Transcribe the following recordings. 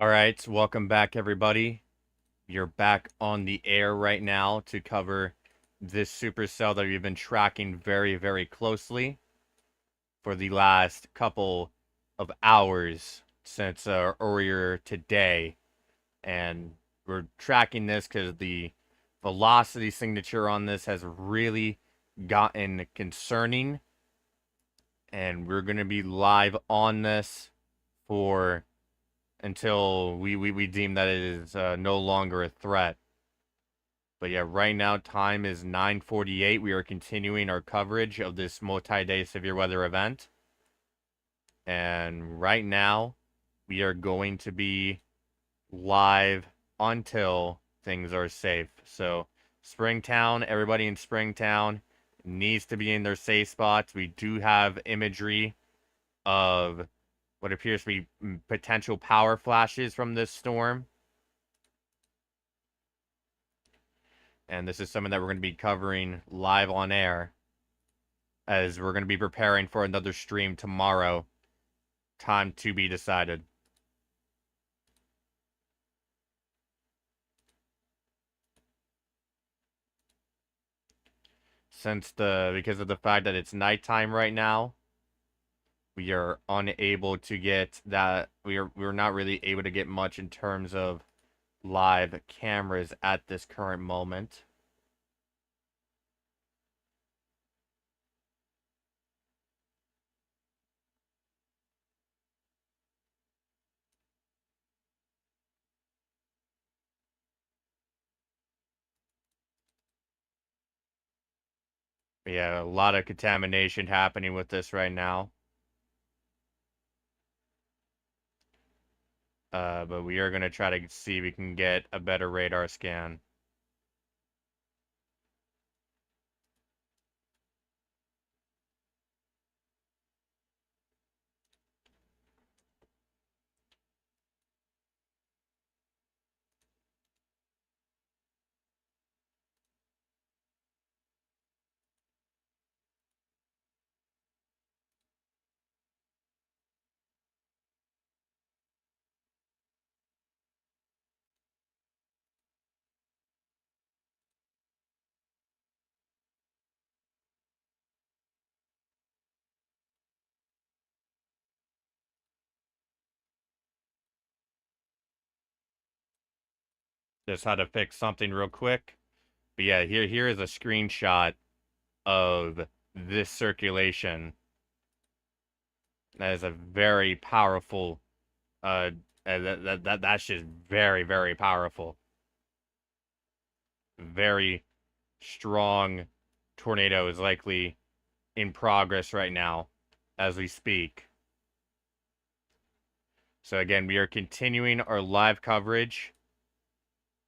All right, welcome back, everybody. You're back on the air right now to cover this supercell that we've been tracking very, very closely for the last couple of hours since earlier today. And we're tracking this because the velocity signature on this has really gotten concerning. And we're going to be live on this for until we deem that it is no longer a threat. But yeah, right now time is 9:48. We are continuing our coverage of this multi-day severe weather event. And right now we are going to be live until things are safe. So Springtown, everybody in Springtown needs to be in their safe spots. We do have imagery of what appears to be potential power flashes from this storm. And this is something that we're going to be covering live on air as we're going to be preparing for another stream tomorrow. Time to be decided. Because of the fact that it's nighttime right now, we are unable to get that. We're not really able to get much in terms of live cameras at this current moment. But yeah, a lot of contamination happening with this right now. But we are going to try to see if we can get a better radar scan. Just had to fix something real quick. But yeah, here is a screenshot of this circulation. That is a very powerful that's just very, very powerful. Very strong tornado is likely in progress right now as we speak. So again, we are continuing our live coverage.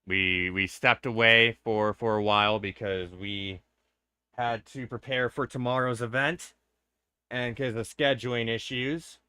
We stepped away for a while because we had to prepare for tomorrow's event and because of scheduling issues.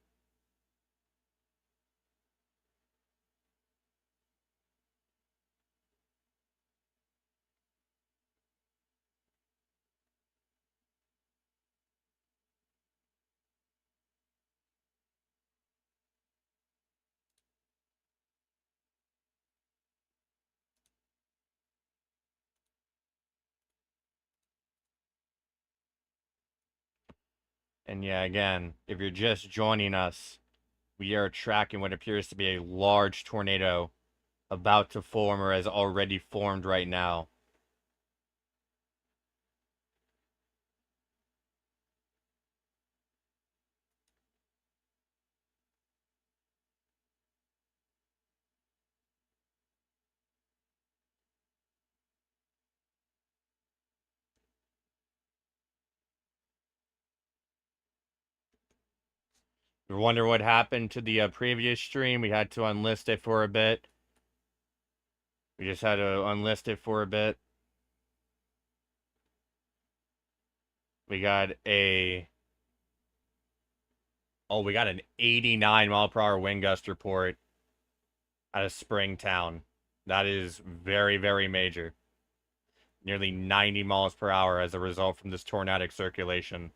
And yeah, again, if you're just joining us, we are tracking what appears to be a large tornado about to form or has already formed right now. You wonder what happened to the previous stream? We had to unlist it for a bit. We just had to unlist it for a bit. We got a we got an 89 mile per hour wind gust report out of Springtown. That is very, very major. Nearly 90 miles per hour as a result from this tornadic circulation.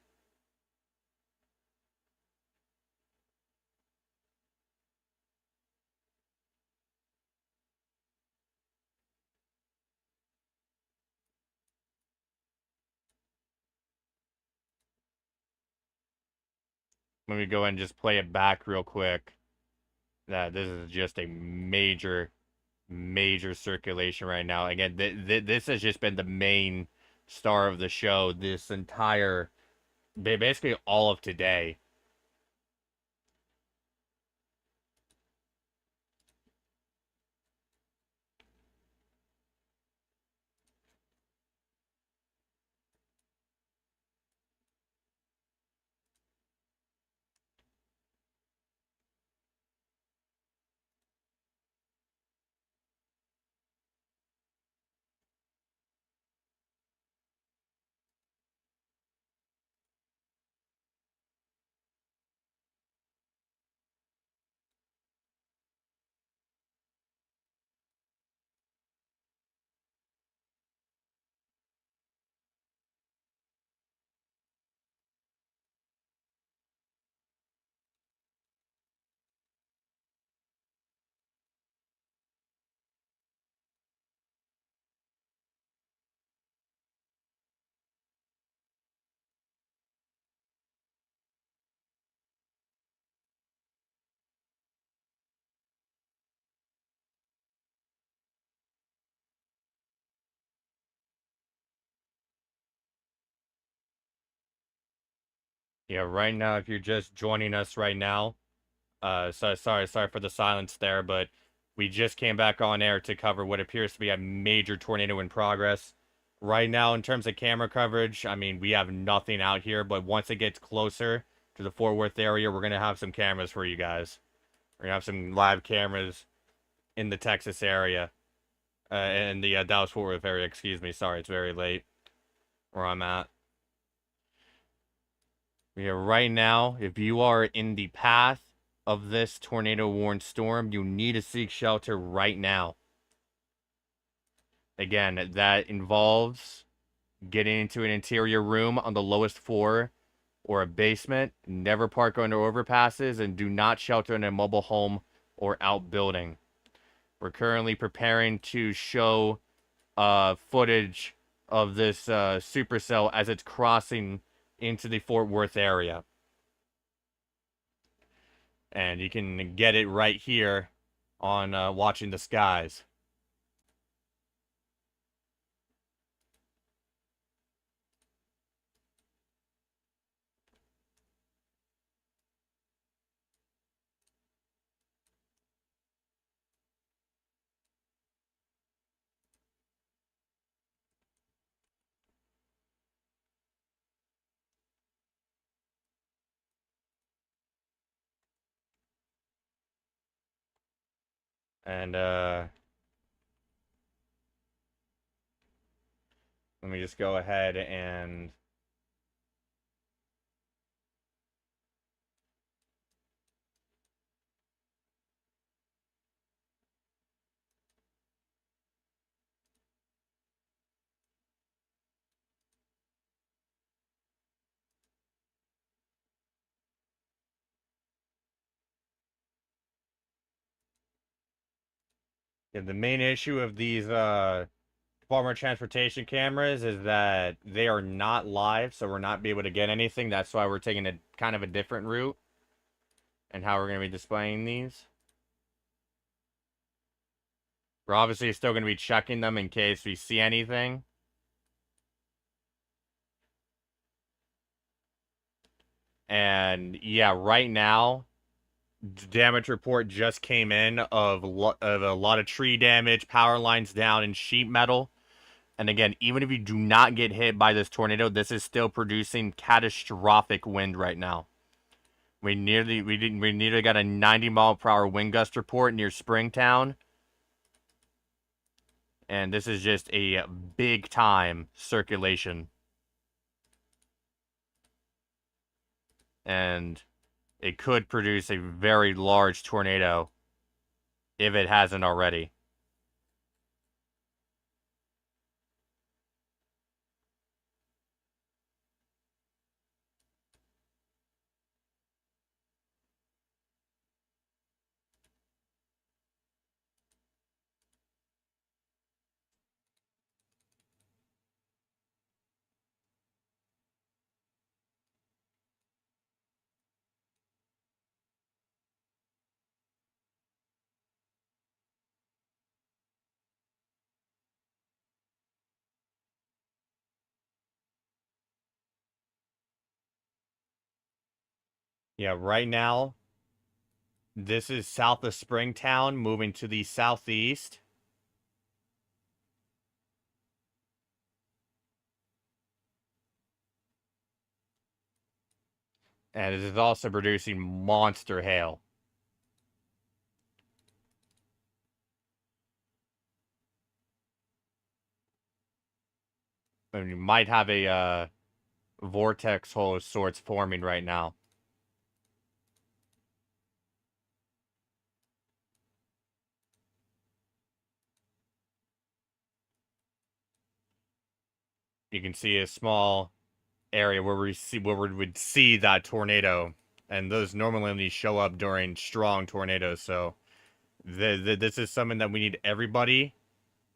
Let me go ahead and just play it back real quick. That this is just a major circulation right now. Again, this has just been the main star of the show this entire, basically all of today. Yeah, right now, if you're just joining us right now, sorry for the silence there, but we just came back on air to cover what appears to be a major tornado in progress. Right now, in terms of camera coverage, I mean, we have nothing out here, but once it gets closer to the Fort Worth area, we're gonna have some cameras for you guys. We're gonna have some live cameras in the Texas area, in the Dallas Fort Worth area. Excuse me, sorry, it's very late where I'm at. Yeah, right now, if you are in the path of this tornado-warned storm, you need to seek shelter right now. Again, that involves getting into an interior room on the lowest floor or a basement. Never park under overpasses, and do not shelter in a mobile home or outbuilding. We're currently preparing to show footage of this supercell as it's crossing into the Fort Worth area. And you can get it right here on Watching the Skies. And let me just go ahead and yeah, the main issue of these Department of Transportation cameras is that they are not live, so we're not be able to get anything. That's why we're taking a kind of a different route and how we're going to be displaying these. We're obviously still going to be checking them in case we see anything. And yeah, right now, damage report just came in of a lot of tree damage, power lines down, and sheet metal. And again, even if you do not get hit by this tornado, this is still producing catastrophic wind right now. We nearly got a 90-mile-per-hour wind gust report near Springtown. And this is just a big time circulation. And it could produce a very large tornado if it hasn't already. Yeah, right now, this is south of Springtown, moving to the southeast. And it is also producing monster hail. I mean, you might have a vortex hole of sorts forming right now. You can see a small area where we would see that tornado, and those normally only show up during strong tornadoes. So this is something that we need everybody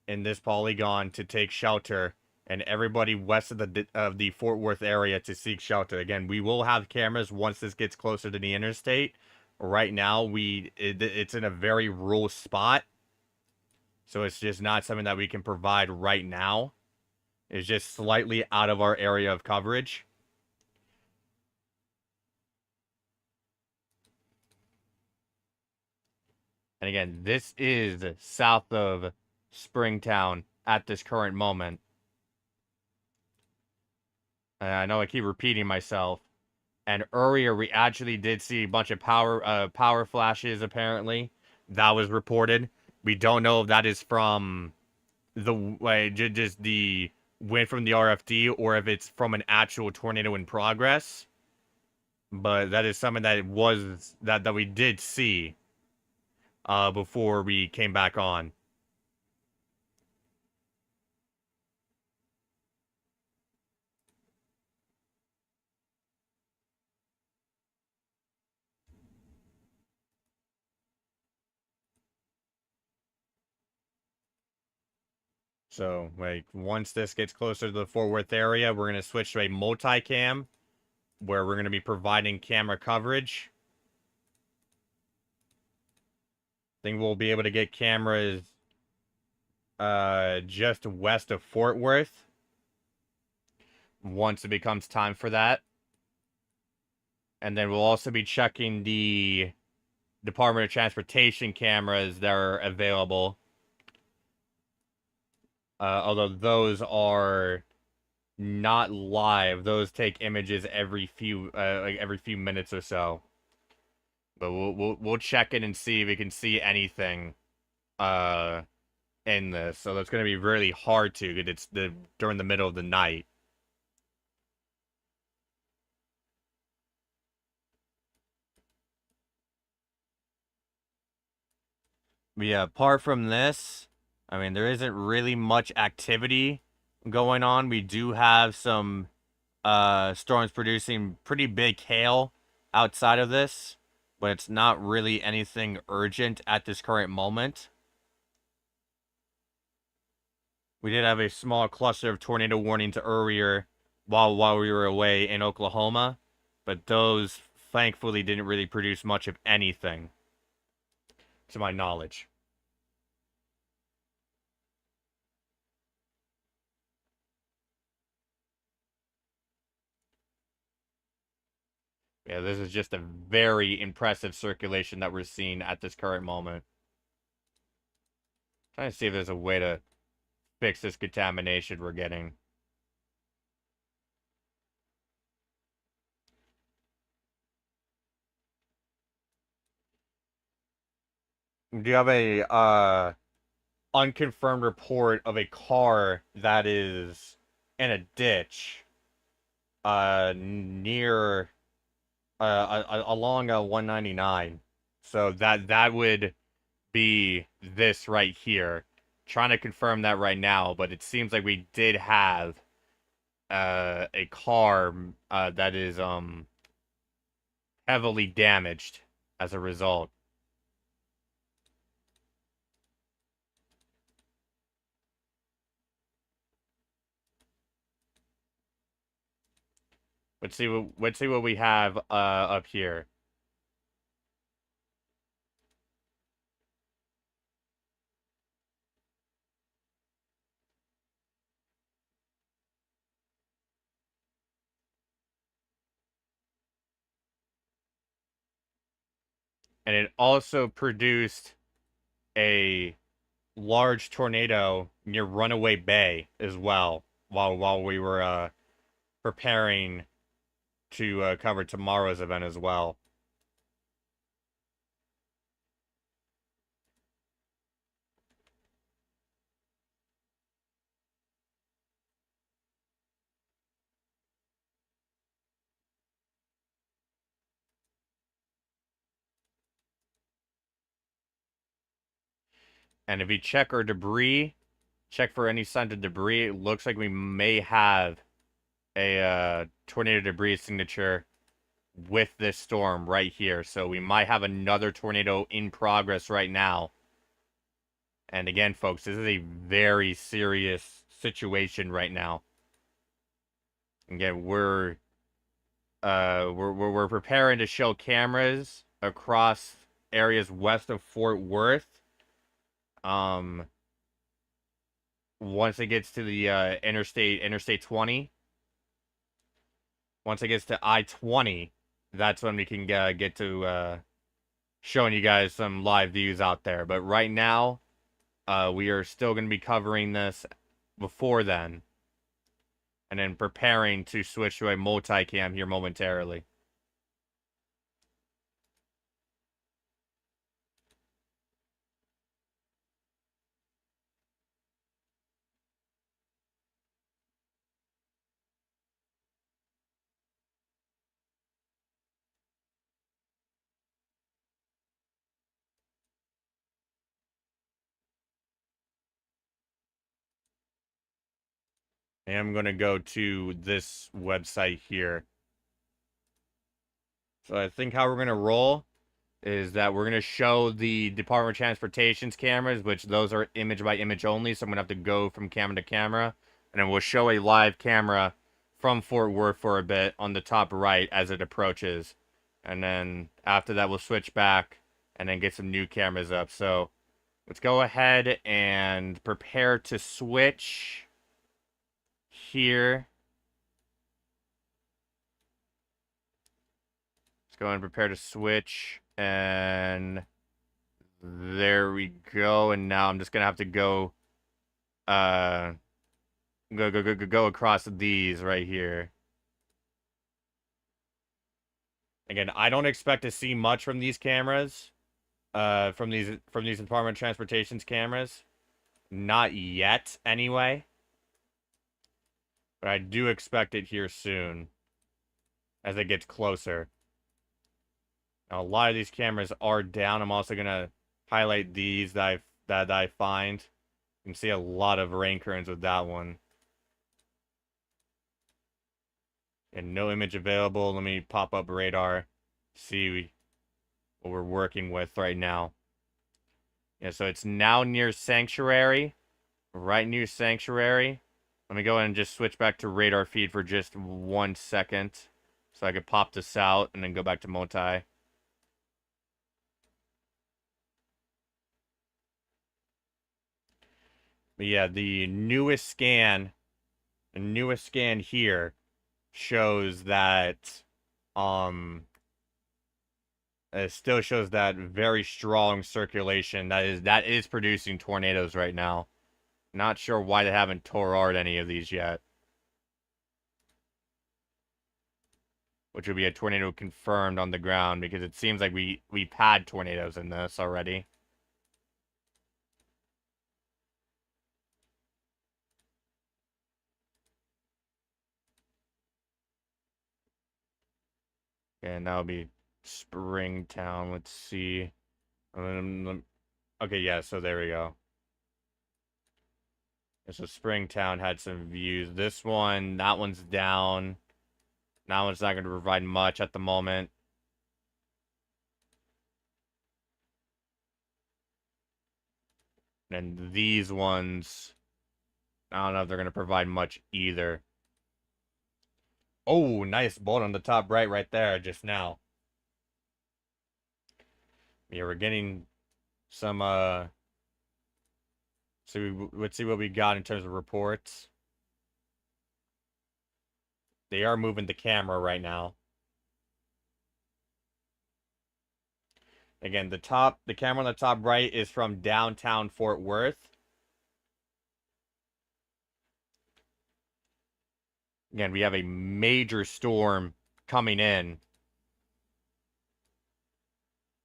in this polygon to take shelter, and everybody west of the Fort Worth area to seek shelter. Again, we will have cameras once this gets closer to the interstate. Right now, it's in a very rural spot, so it's just not something that we can provide right now. It's just slightly out of our area of coverage. And again, this is south of Springtown at this current moment. And I know I keep repeating myself. And earlier, we actually did see a bunch of power flashes, apparently. That was reported. We don't know if that is from just the wind from the RFD or if it's from an actual tornado in progress. But that is something that we did see before we came back on. So, like, once this gets closer to the Fort Worth area, we're going to switch to a multicam where we're going to be providing camera coverage. I think we'll be able to get cameras just west of Fort Worth once it becomes time for that. And then we'll also be checking the Department of Transportation cameras that are available. Although those are not live. Those take images every few minutes or so. But we'll check it and see if we can see anything in this. So that's gonna be really hard to, because it's during the middle of the night. But yeah, apart from this, I mean, there isn't really much activity going on. We do have some storms producing pretty big hail outside of this, but it's not really anything urgent at this current moment. We did have a small cluster of tornado warnings earlier while we were away in Oklahoma, but those thankfully didn't really produce much of anything, to my knowledge. Yeah, this is just a very impressive circulation that we're seeing at this current moment. Trying to see if there's a way to fix this contamination we're getting. Do you have a unconfirmed report of a car that is in a ditch near along 199? So that would be this right here. Trying to confirm that right now, but it seems like we did have a car that is heavily damaged as a result. Let's see what we have up here. And it also produced a large tornado near Runaway Bay as well, while we were preparing to cover tomorrow's event as well. And if you check our debris, check for any signs of debris, it looks like we may have a tornado debris signature with this storm right here. So we might have another tornado in progress right now. And again, folks, this is a very serious situation right now. Again, we're preparing to show cameras across areas west of Fort Worth. Once it gets to the Interstate 20, once it gets to I-20, that's when we can get to showing you guys some live views out there. But right now, we are still going to be covering this before then, and then preparing to switch to a multicam here momentarily. And I'm going to go to this website here. So I think how we're going to roll is that we're going to show the Department of Transportation's cameras, which those are image by image only, so I'm going to have to go from camera to camera. And then we'll show a live camera from Fort Worth for a bit on the top right as it approaches. And then after that, we'll switch back and then get some new cameras up. So let's go ahead and prepare to switch here. Let's go and prepare to switch, and there we go. And now I'm just gonna have to go go across these right here. Again, I don't expect to see much from these cameras, from these Department of Transportation's cameras, not yet anyway. But I do expect it here soon, as it gets closer. Now, a lot of these cameras are down. I'm also gonna highlight these that I find. You can see a lot of rain currents with that one. And no image available. Let me pop up radar, see what we're working with right now. Yeah, so it's now near Sanctuary, right near Sanctuary. Let me go ahead and just switch back to radar feed for just 1 second, so I could pop this out and then go back to multi. But yeah, the newest scan here shows that it still shows that very strong circulation that is producing tornadoes right now. Not sure why they haven't tor'd any of these yet. Which would be a tornado confirmed on the ground, because it seems like we've had tornadoes in this already. And that'll be Springtown. Let's see. Okay, yeah, so there we go. And so Springtown had some views. This one, that one's down. That one's not going to provide much at the moment. And these ones, I don't know if they're going to provide much either. Oh, nice bolt on the top right there just now. Yeah, we're getting some, so let's see what we got in terms of reports. They are moving the camera right now. Again, the camera on the top right is from downtown Fort Worth. Again, we have a major storm coming in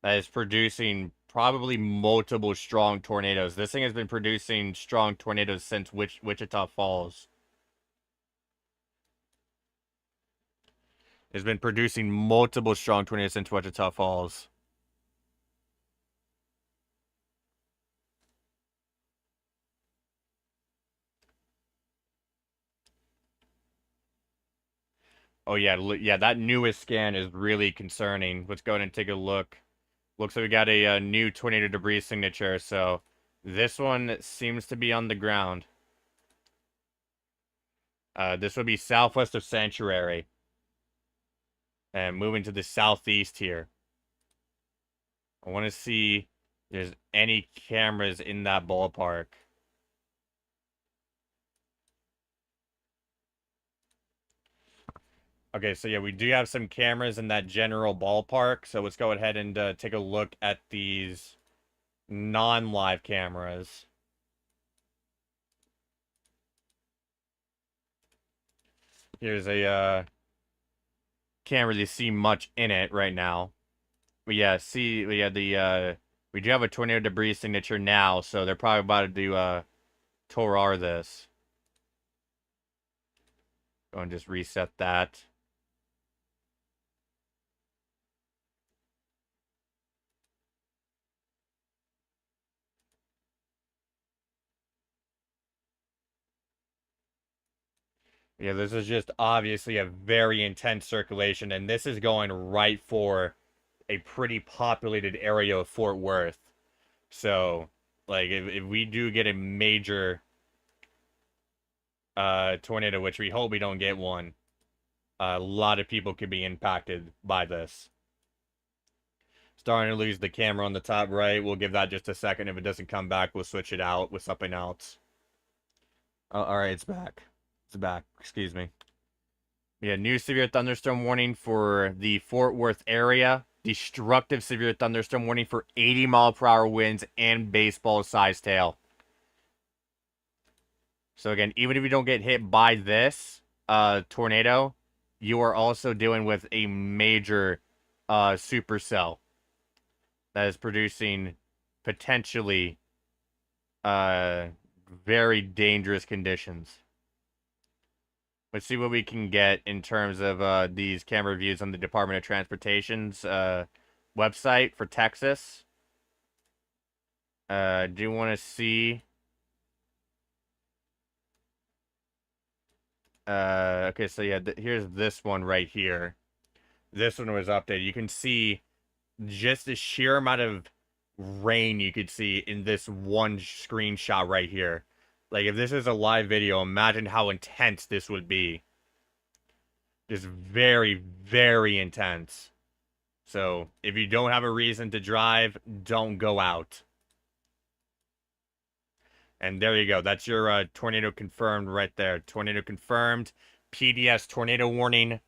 that is producing probably multiple strong tornadoes. This thing has been producing strong tornadoes since Wichita Falls. It's been producing multiple strong tornadoes since Wichita Falls. Oh yeah, yeah, that newest scan is really concerning. Let's go ahead and take a look. Looks like we got a new tornado debris signature, so this one seems to be on the ground. This would be southwest of Sanctuary. And moving to the southeast here. I want to see if there's any cameras in that ballpark. Okay, so yeah, we do have some cameras in that general ballpark. So let's go ahead and take a look at these non-live cameras. Here's a can't really see much in it right now. But yeah, we do have a tornado debris signature now, so they're probably about to do Torar this. Go and just reset that. Yeah, this is just obviously a very intense circulation, and this is going right for a pretty populated area of Fort Worth. So, like, if we do get a major tornado, which we hope we don't get one, a lot of people could be impacted by this. Starting to lose the camera on the top right. We'll give that just a second. If it doesn't come back, we'll switch it out with something else. All right, it's back. It's back. Excuse me. Yeah, new severe thunderstorm warning for the Fort Worth area. Destructive severe thunderstorm warning for 80-mile-per-hour winds and baseball-sized hail. So again, even if you don't get hit by this tornado, you are also dealing with a major supercell that is producing potentially very dangerous conditions. Let's see what we can get in terms of these camera views on the Department of Transportation's website for Texas. Do you want to see? Okay, so yeah, here's this one right here. This one was updated. You can see just the sheer amount of rain you could see in this one screenshot right here. Like, if this is a live video, imagine how intense this would be. Just very, very intense. So, if you don't have a reason to drive, don't go out. And there you go. That's your tornado confirmed right there. Tornado confirmed. PDS tornado warning.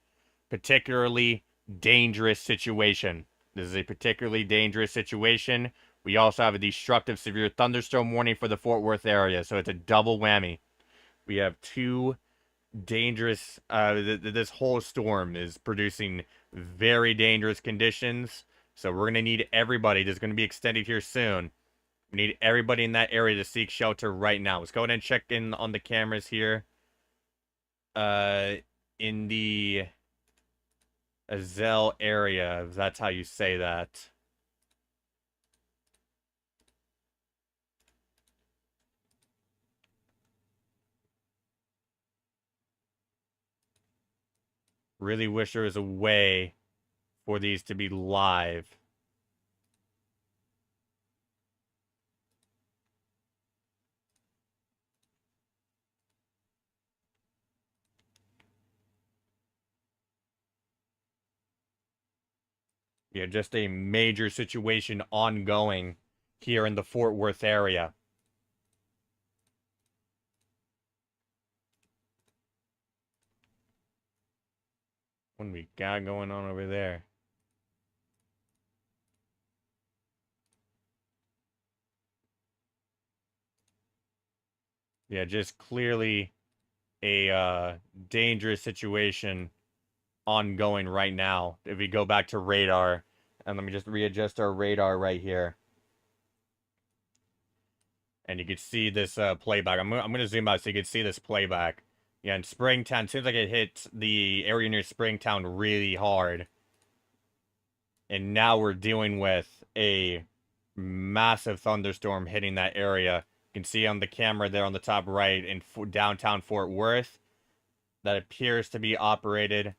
Particularly dangerous situation. This is a particularly dangerous situation. We also have a destructive severe thunderstorm warning for the Fort Worth area. So it's a double whammy. We have two dangerous, this whole storm is producing very dangerous conditions. So we're going to need everybody. This is going to be extended here soon. We need everybody in that area to seek shelter right now. Let's go ahead and check in on the cameras here. In the Azelle area, if that's how you say that. Really wish there was a way for these to be live. Yeah, just a major situation ongoing here in the Fort Worth area. What do we got going on over there? Yeah, just clearly a dangerous situation ongoing right now. If we go back to radar, and let me just readjust our radar right here. And you can see this playback. I'm gonna zoom out so you can see this playback. Yeah, in Springtown, seems like it hit the area near Springtown really hard. And now we're dealing with a massive thunderstorm hitting that area. You can see on the camera there on the top right in downtown Fort Worth that appears to be operated.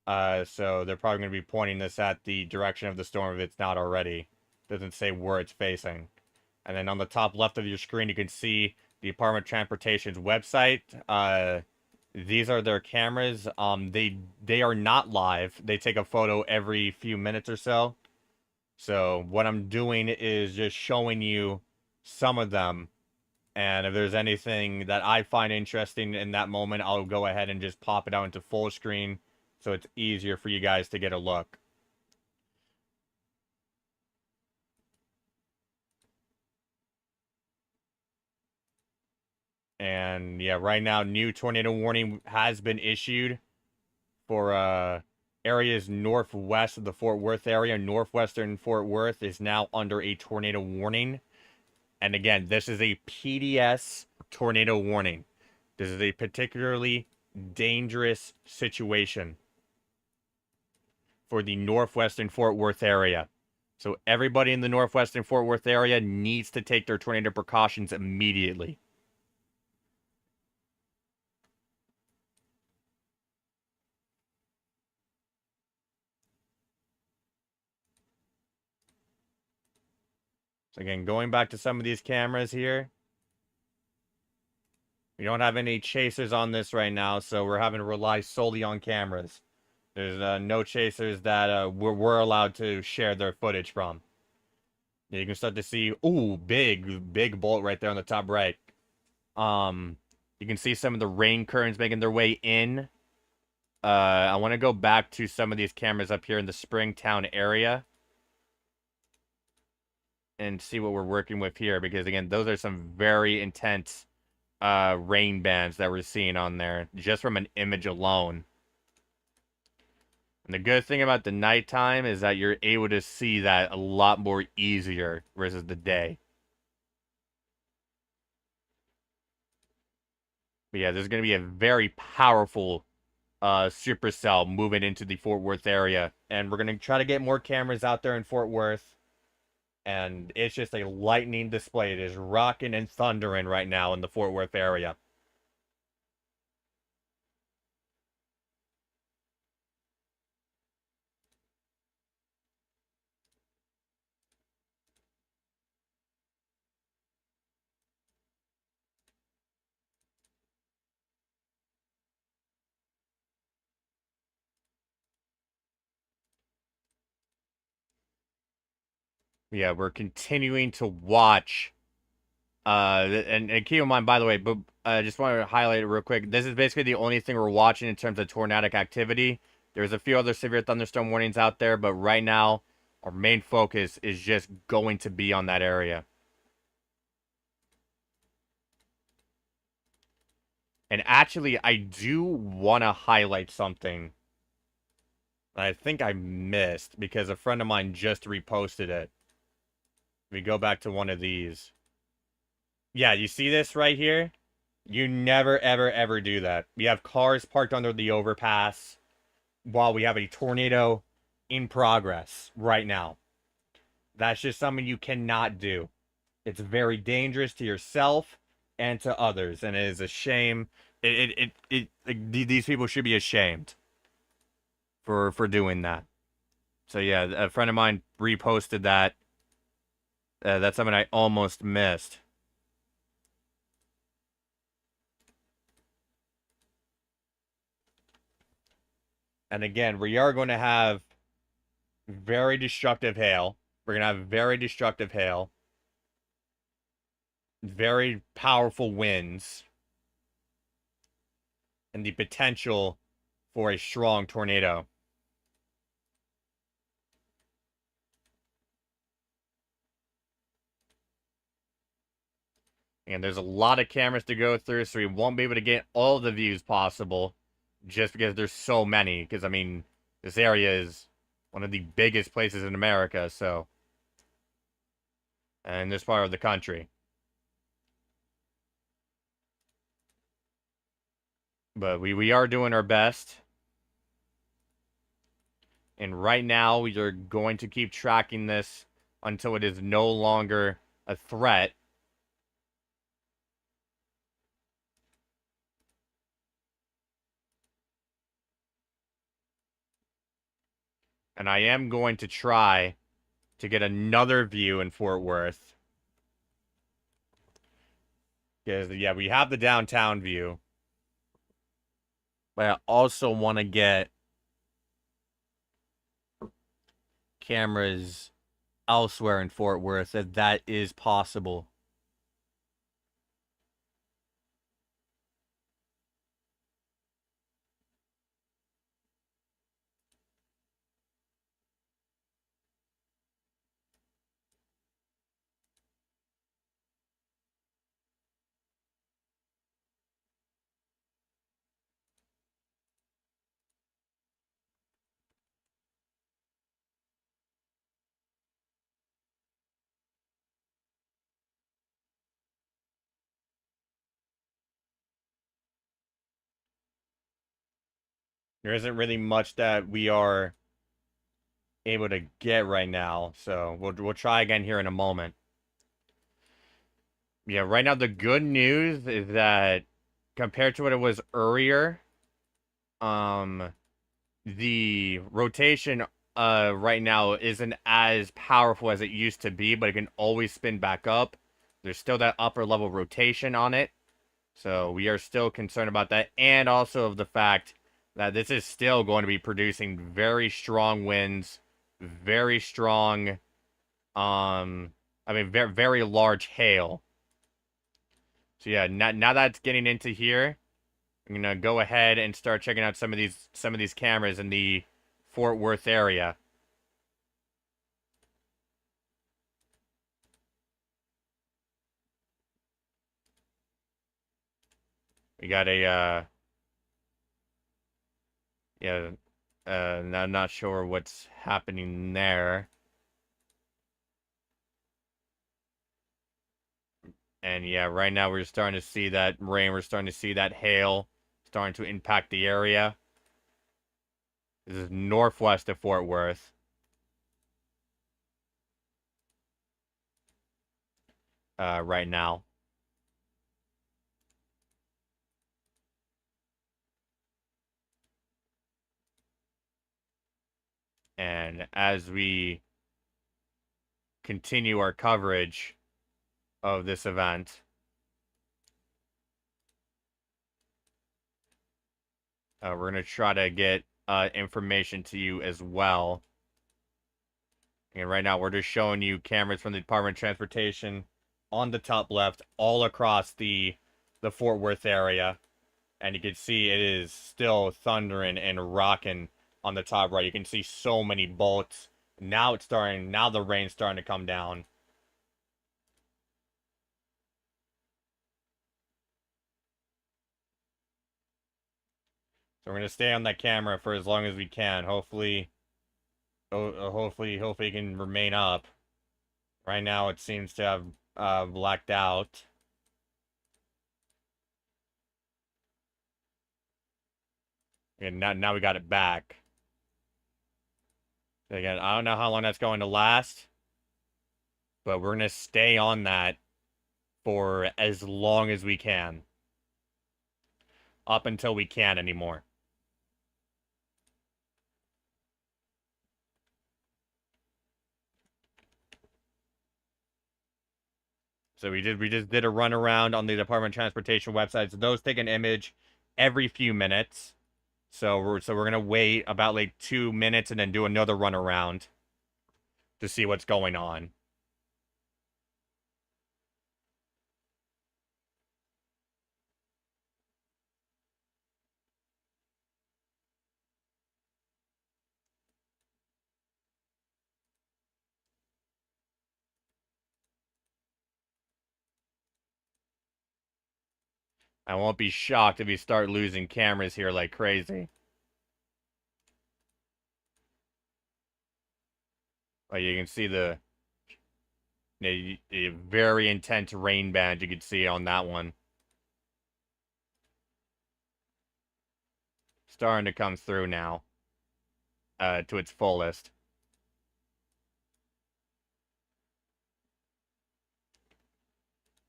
So they're probably going to be pointing this at the direction of the storm if it's not already. Doesn't say where it's facing. And then on the top left of your screen, you can see the Department of Transportation's website. These are their cameras. They are not live. They take a photo every few minutes or so. So what I'm doing is just showing you some of them. And if there's anything that I find interesting in that moment, I'll go ahead and just pop it out into full screen so it's easier for you guys to get a look. And yeah, right now, new tornado warning has been issued for areas northwest of the Fort Worth area. Northwestern Fort Worth is now under a tornado warning. And again, this is a PDS tornado warning. This is a particularly dangerous situation for the northwestern Fort Worth area. So everybody in the northwestern Fort Worth area needs to take their tornado precautions immediately. So again, going back to some of these cameras here. We don't have any chasers on this right now, so we're having to rely solely on cameras. There's no chasers that we're allowed to share their footage from. You can start to see, ooh, big bolt right there on the top right. You can see some of the rain currents making their way in. I want to go back to some of these cameras up here in the Springtown area and see what we're working with here, because again, those are some very intense rain bands that we're seeing on there just from an image alone. And the good thing about the nighttime is that you're able to see that a lot more easier versus the day. But yeah, there's going to be a very powerful supercell moving into the Fort Worth area. And we're going to try to get more cameras out there in Fort Worth. And it's just a lightning display. It is rocking and thundering right now in the Fort Worth area. Yeah, we're continuing to watch. And keep in mind, by the way, but I just wanted to highlight it real quick. This is basically the only thing we're watching in terms of tornadic activity. There's a few other severe thunderstorm warnings out there, but right now, our main focus is just going to be on that area. And actually, I do want to highlight something that I think I missed because a friend of mine just reposted it. We go back to one of these. Yeah, you see this right here? You never, ever, ever do that. We have cars parked under the overpass while we have a tornado in progress right now. That's just something you cannot do. It's very dangerous to yourself and to others, and it is a shame. Like, these people should be ashamed for doing that. So yeah, a friend of mine reposted that. That's something I almost missed. And again, we are going to have very destructive hail. We're going to have very destructive hail. Very powerful winds. And the potential for a strong tornado. And there's a lot of cameras to go through, so we won't be able to get all the views possible just because there's so many. Because, I mean, this area is one of the biggest places in America, so, and this part of the country. But we are doing our best. And right now, we are going to keep tracking this until it is no longer a threat. And I am going to try to get another view in Fort Worth. Because, yeah, we have the downtown view. But I also want to get cameras elsewhere in Fort Worth if that is possible. There isn't really much that we are able to get right now, so we'll try again here in a moment. Yeah, right now the good news is that compared to what it was earlier, the rotation right now isn't as powerful as it used to be, but it can always spin back up. There's still that upper level rotation on it. So we are still concerned about that, and also of the fact that this is still going to be producing very strong winds, very strong, I mean, very, very large hail. So yeah, now that it's getting into here, I'm gonna go ahead and start checking out some of these cameras in the Fort Worth area. We got a yeah, I'm not sure what's happening there. And yeah, right now we're starting to see that rain. We're starting to see that hail starting to impact the area. This is northwest of Fort Worth. Right now. And as we continue our coverage of this event, we're going to try to get information to you as well. And right now, we're just showing you cameras from the Department of Transportation on the top left, all across the Fort Worth area. And you can see it is still thundering and rocking on the top right. You can see so many bolts. Now the rain's starting to come down. So we're going to stay on that camera for as long as we can. Hopefully it can remain up. Right now it seems to have blacked out. And now we got it back. Again, I don't know how long that's going to last, but we're going to stay on that for as long as we can. Up until we can't anymore. So we just did a run around on the Department of Transportation websites. Those take an image every few minutes. So we're gonna wait about like 2 minutes and then do another run around to see what's going on. I won't be shocked if you start losing cameras here like crazy. Like you can see the very intense rain band you can see on that one. Starting to come through now, to its fullest.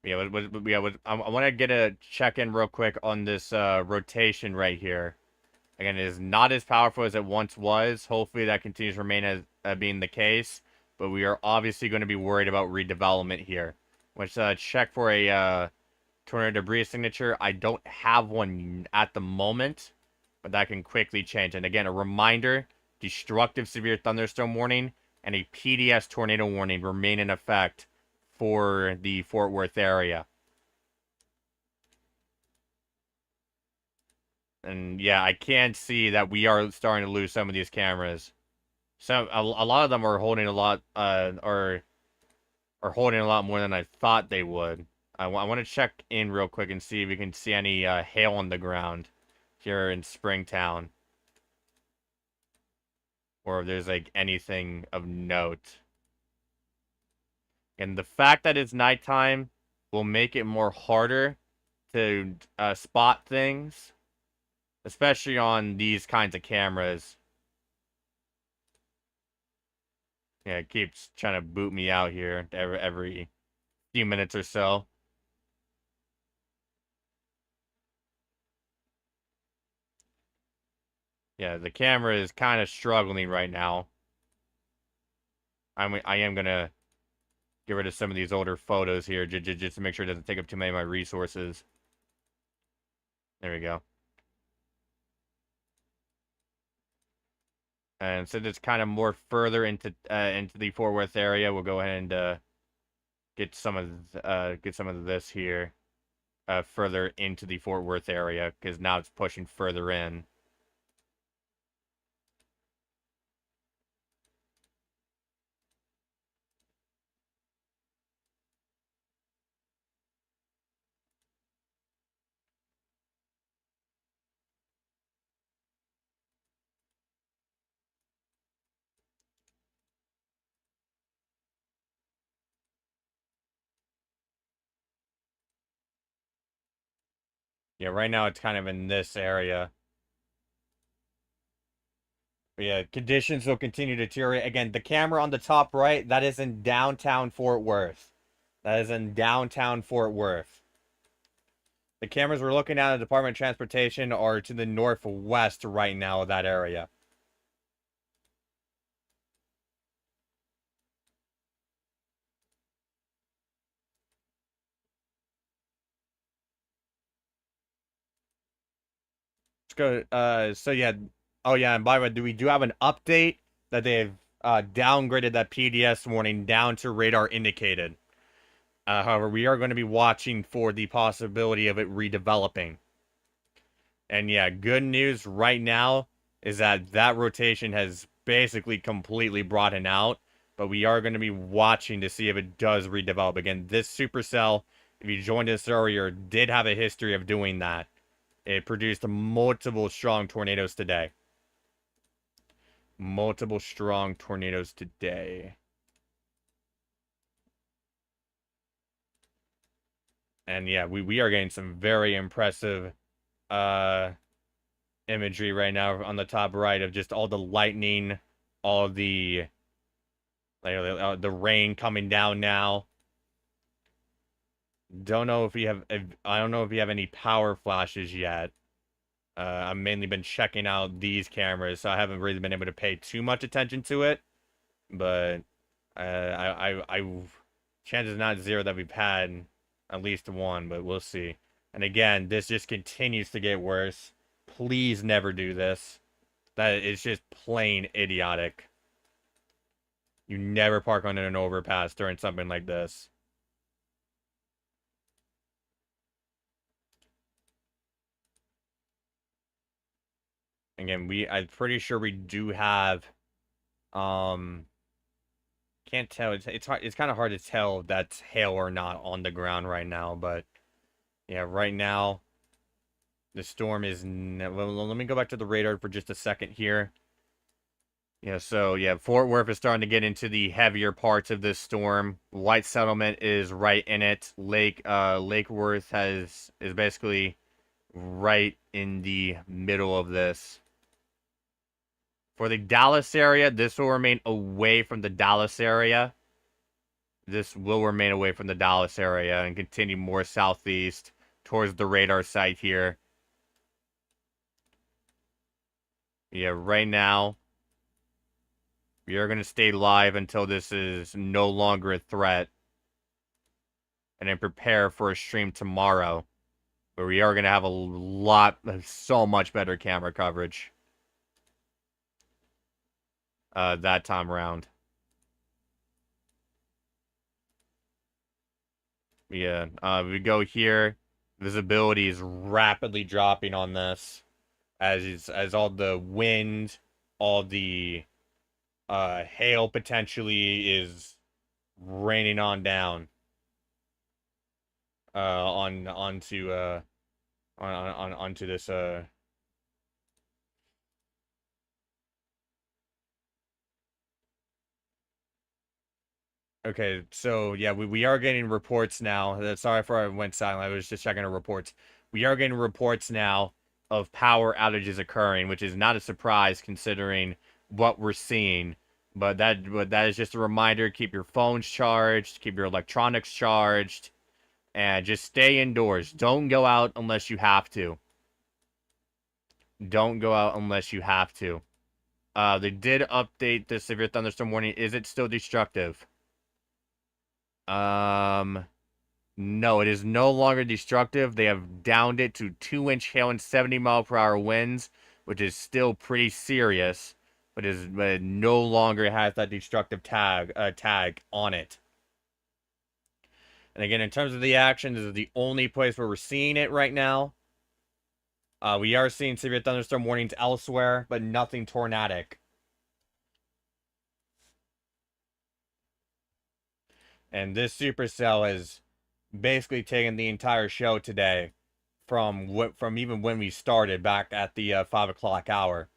I want to get a check in real quick on this rotation right here. Again, it is not as powerful as it once was. Hopefully that continues to remain as being the case. But we are obviously going to be worried about redevelopment here. Let's check for a tornado debris signature. I don't have one at the moment, but that can quickly change. And again, a reminder, destructive severe thunderstorm warning and a PDS tornado warning remain in effect for the Fort Worth area. And yeah, I can see that we are starting to lose some of these cameras. A lot of them are holding a lot, are holding a lot more than I thought they would. I want to check in real quick and see if we can see any hail on the ground here in Springtown, or if there's like anything of note. And the fact that it's nighttime will make it more harder to spot things, especially on these kinds of cameras. Yeah, it keeps trying to boot me out here every few minutes or so. Yeah, the camera is kind of struggling right now. I am gonna get rid of some of these older photos here just to make sure it doesn't take up too many of my resources. There we go. And since it's kind of more further into the Fort Worth area, we'll go ahead and get some of this here further into the Fort Worth area, because now it's pushing further in. Yeah, right now it's kind of in this area. But yeah, conditions will continue to deteriorate. Again, the camera on the top right, that is in downtown Fort Worth. That is in downtown Fort Worth. The cameras we're looking at in the Department of Transportation are to the northwest right now of that area. Let's go. So yeah. Oh yeah, and by the way, we do have an update that they've downgraded that PDS warning down to radar indicated. However, we are going to be watching for the possibility of it redeveloping. And yeah, good news right now is that that rotation has basically completely broadened out. But we are going to be watching to see if it does redevelop. Again, this supercell, if you joined us earlier, did have a history of doing that. It produced multiple strong tornadoes today. Multiple strong tornadoes today. And yeah, we are getting some very impressive imagery right now on the top right of just all the lightning, all the the rain coming down now. Don't know if you have I don't know if you have any power flashes yet. I've mainly been checking out these cameras, so I haven't really been able to pay too much attention to it. But I chances not zero that we've had at least one, but we'll see. And again, this just continues to get worse. Please never do this. That is just plain idiotic. You never park under an overpass during something like this. Again, I'm pretty sure we do have can't tell. It's hard, it's kind of hard to tell if that's hail or not on the ground right now, but yeah, right now The storm is... Well, let me go back to the radar for just a second here. Yeah, so yeah, Fort Worth is starting to get into the heavier parts of this storm. White Settlement is right in it. Lake Worth is basically right in the middle of this. For the Dallas area, this will remain away from the Dallas area. This will remain away from the Dallas area and continue more southeast towards the radar site here. Yeah, right now, we are going to stay live until this is no longer a threat. And then prepare for a stream tomorrow, where we are going to have so much better camera coverage. That time around. Yeah, we go here. Visibility is rapidly dropping on this. As all the wind, all the hail potentially is raining on down onto this Okay, so yeah, we are getting reports now. Sorry for I went silent. I was just checking our reports. We are getting reports now of power outages occurring, which is not a surprise considering what we're seeing. But that is just a reminder, keep your phones charged, keep your electronics charged, and just stay indoors. Don't go out unless you have to. Don't go out unless you have to. They did update the severe thunderstorm warning. Is it still destructive? No, it is no longer destructive. They have downed it to 2-inch hail and 70-mile-per-hour winds, which is still pretty serious, but it no longer has that destructive tag on it. And again, in terms of the action, this is the only place where we're seeing it right now. We are seeing severe thunderstorm warnings elsewhere, but nothing tornadic. And this supercell has basically taken the entire show today from even when we started back at the 5 o'clock hour.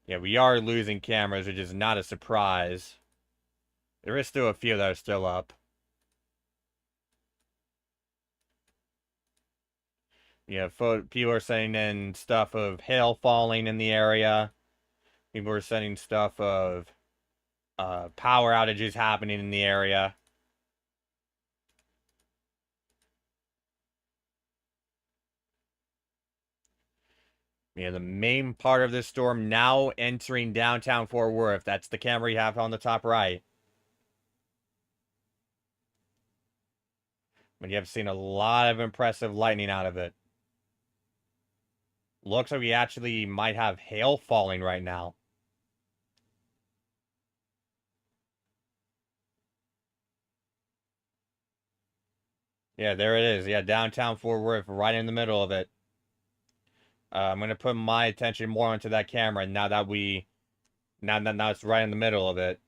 Yeah, we are losing cameras, which is not a surprise. There is still a few that are still up. Yeah, people are sending in stuff of hail falling in the area. People are sending stuff of power outages happening in the area. Yeah, the main part of this storm now entering downtown Fort Worth. That's the camera you have on the top right. But you have seen a lot of impressive lightning out of it. Looks like we actually might have hail falling right now. Yeah, there it is. Yeah, downtown Fort Worth, right in the middle of it. I'm gonna put my attention more onto that camera now that now it's right in the middle of it.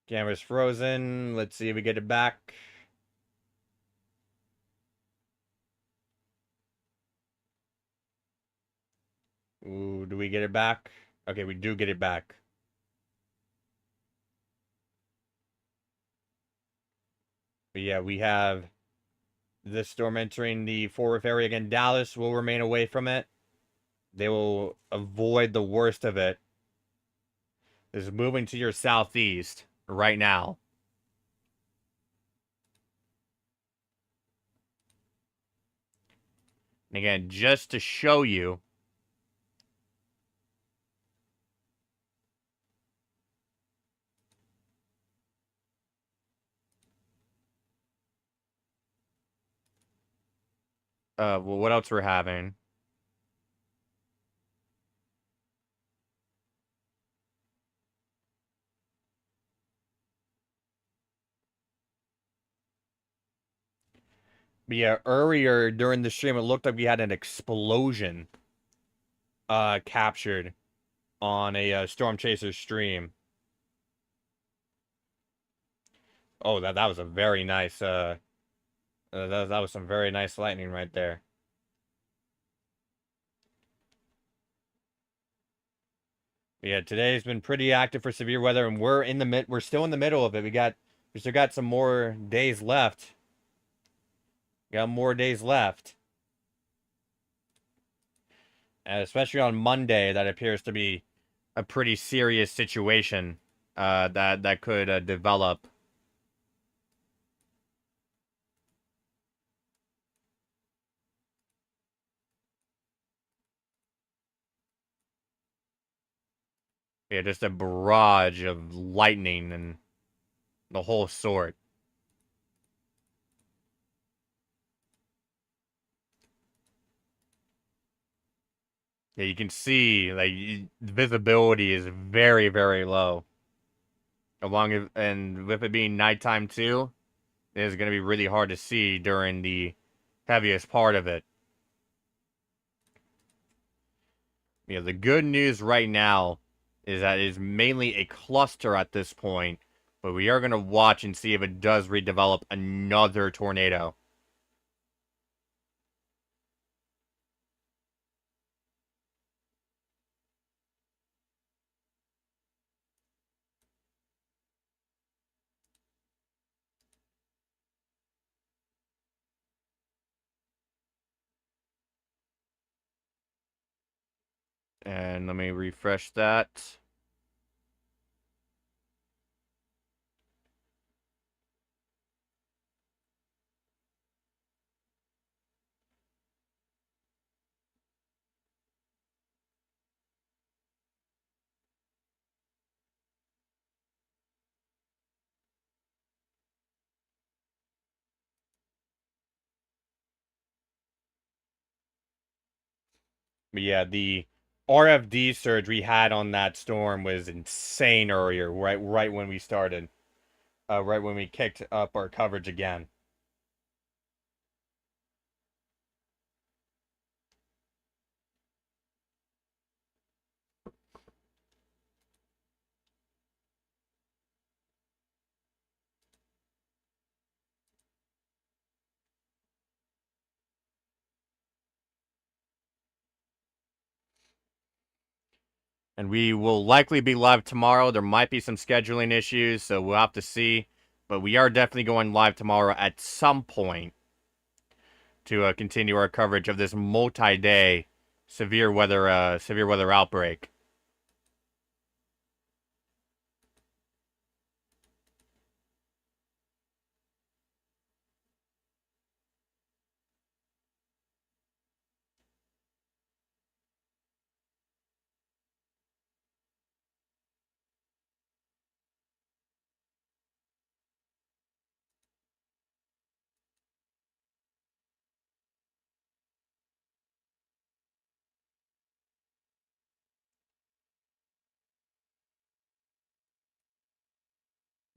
Camera's frozen. Let's see if we get it back. Ooh, do we get it back? Okay, we do get it back. But yeah, we have this storm entering the Fort Worth area again. Dallas will remain away from it. They will avoid the worst of it. This is moving to your southeast right now. And again, just to show you, well, what else we're having? But yeah, earlier during the stream, it looked like we had an explosion captured on a Storm Chaser stream. Oh, that was a very nice that was some very nice lightning right there. Yeah, today's been pretty active for severe weather, and we're still in the middle of it. We still got some more days left. Got more days left. And especially on Monday, that appears to be a pretty serious situation that could develop. Yeah, just a barrage of lightning and the whole sort. Yeah, you can see like visibility is very, very low. And with it being nighttime too, it is going to be really hard to see during the heaviest part of it. You know, the good news right now is that it is mainly a cluster at this point, but we are going to watch and see if it does redevelop another tornado. And let me refresh that. But yeah, the RFD surge we had on that storm was insane earlier, right when we started. Right when we kicked up our coverage again. And we will likely be live tomorrow. There might be some scheduling issues, so we'll have to see. But we are definitely going live tomorrow at some point to continue our coverage of this multi-day severe weather outbreak.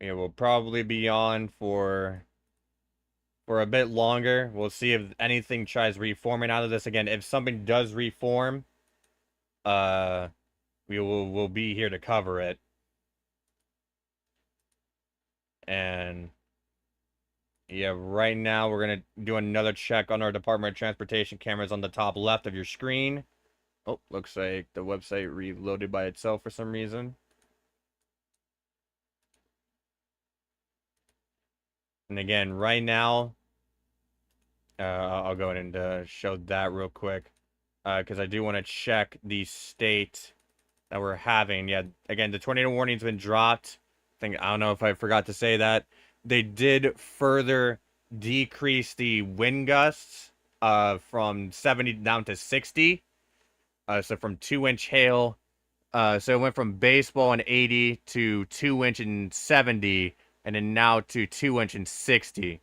It will probably be on for a bit longer. We'll see if anything tries reforming out of this again. If something does reform, uh, we'll be here to cover it. And yeah, right now we're gonna do another check on our Department of Transportation cameras on the top left of your screen. Oh, looks like the website reloaded by itself for some reason. And again, right now, I'll go ahead and show that real quick because I do want to check the state that we're having. Yeah, again, the tornado warning's been dropped. I don't know if I forgot to say that. They did further decrease the wind gusts from 70 down to 60. So from 2-inch hail. So it went from baseball and 80 to 2-inch and 70, and then now to 2-inch and 60.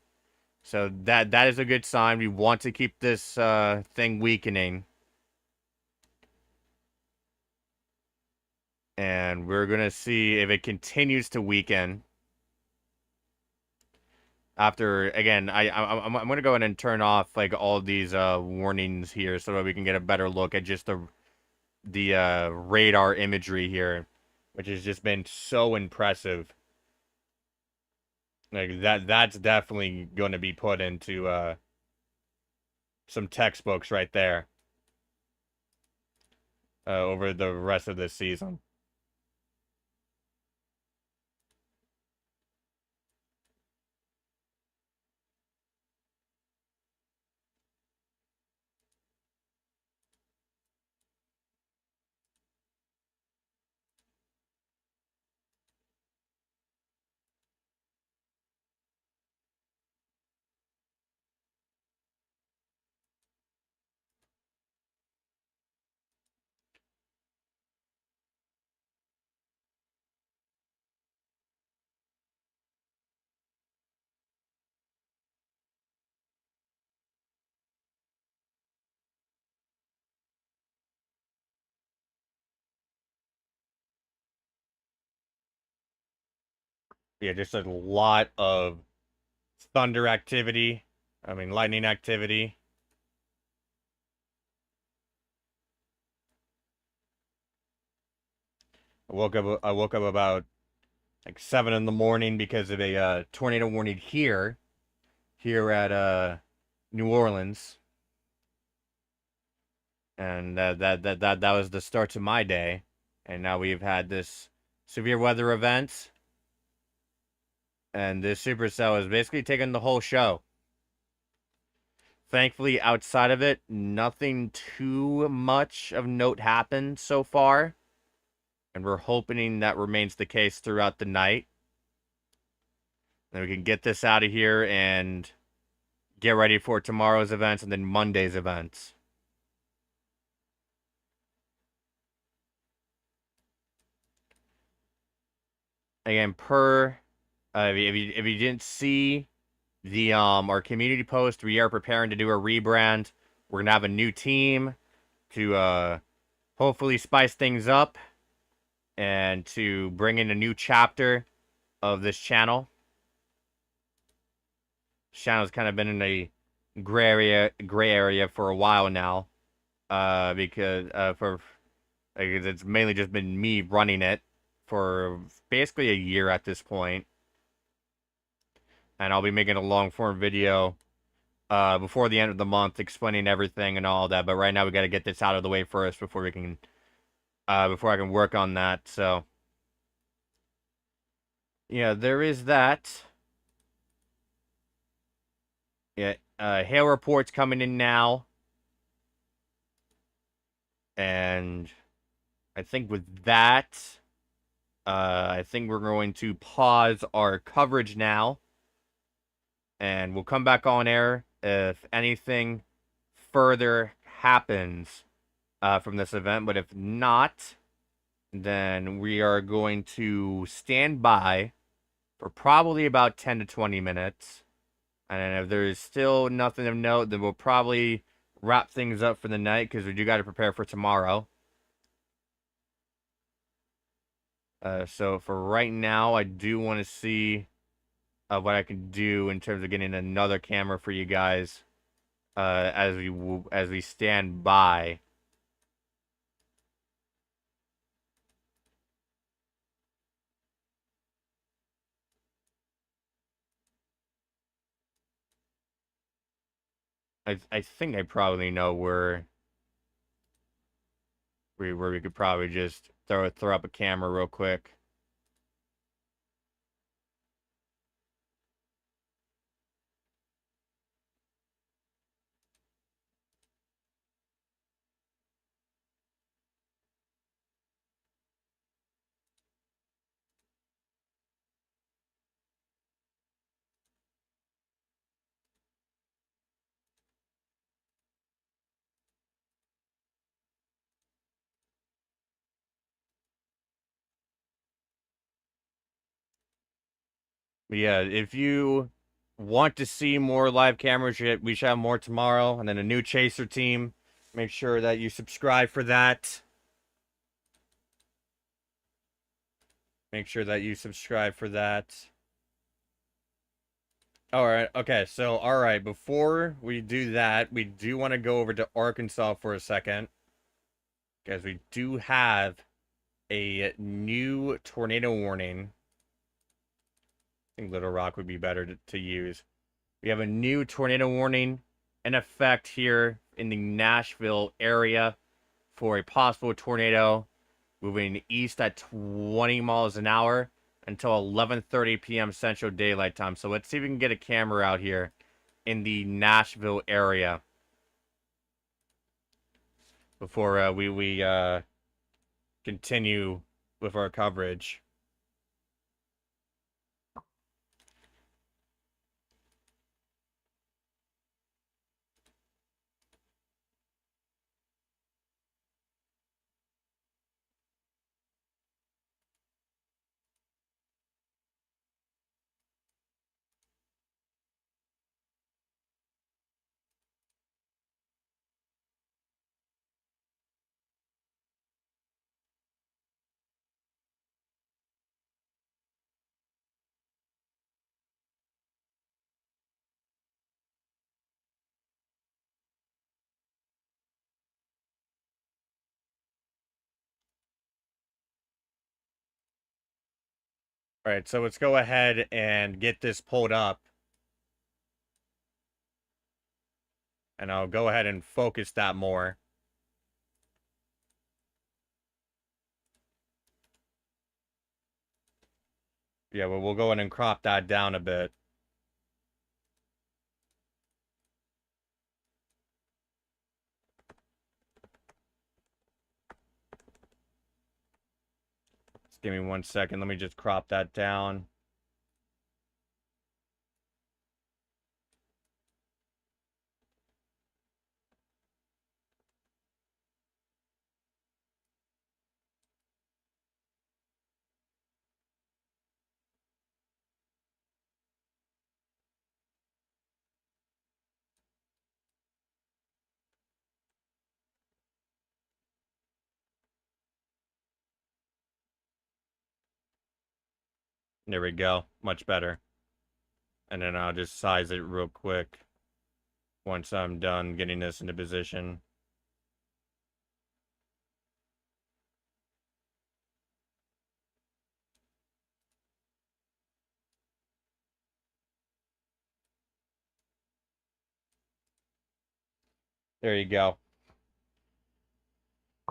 So that is a good sign. We want to keep this thing weakening. And we're going to see if it continues to weaken. After, again, I'm going to go ahead and turn off like all these warnings here so that we can get a better look at just the radar imagery here, which has just been so impressive. Like that's definitely going to be put into some textbooks right there over the rest of this season. Yeah, just a lot of thunder activity. I mean, lightning activity. I woke up about like 7 in the morning because of a tornado warning here at New Orleans, and that was the start to my day. And now we've had this severe weather event, and this supercell is basically taking the whole show. Thankfully, outside of it, nothing too much of note happened so far, and we're hoping that remains the case throughout the night. Then we can get this out of here and get ready for tomorrow's events and then Monday's events. Again, if you didn't see the our community post, we are preparing to do a rebrand. We're gonna have a new team to hopefully spice things up and to bring in a new chapter of this channel. This channel's kind of been in a gray area for a while now, because it's mainly just been me running it for basically a year at this point. And I'll be making a long form video before the end of the month explaining everything and all that. But right now we got to get this out of the way first before we can before I can work on that. So yeah, there is that. Yeah, hail reports coming in now, and I think with that, I think we're going to pause our coverage now, and we'll come back on air if anything further happens from this event. But if not, then we are going to stand by for probably about 10 to 20 minutes. And if there's still nothing of note, then we'll probably wrap things up for the night because we do got to prepare for tomorrow. So for right now, I do want to see what I can do in terms of getting another camera for you guys as we stand by. I think I probably know where we could probably just throw up a camera real quick. But yeah, if you want to see more live cameras, we should have more tomorrow, and then a new chaser team. Make sure that you subscribe for that. Make sure that you subscribe for that. All right. Okay. So, all right. Before we do that, we do want to go over to Arkansas for a second, because we do have a new tornado warning think Little Rock would be better to use. We have a new tornado warning in effect here in the Nashville area for a possible tornado moving east at 20 miles an hour until 11:30 p.m. Central Daylight Time. So let's see if we can get a camera out here in the Nashville area before we continue with our coverage. All right, so let's go ahead and get this pulled up. And I'll go ahead and focus that more. Yeah, well, we'll go ahead and crop that down a bit. Just give me 1 second. Let me just crop that down. There we go. Much better. And then I'll just size it real quick once I'm done getting this into position. There you go.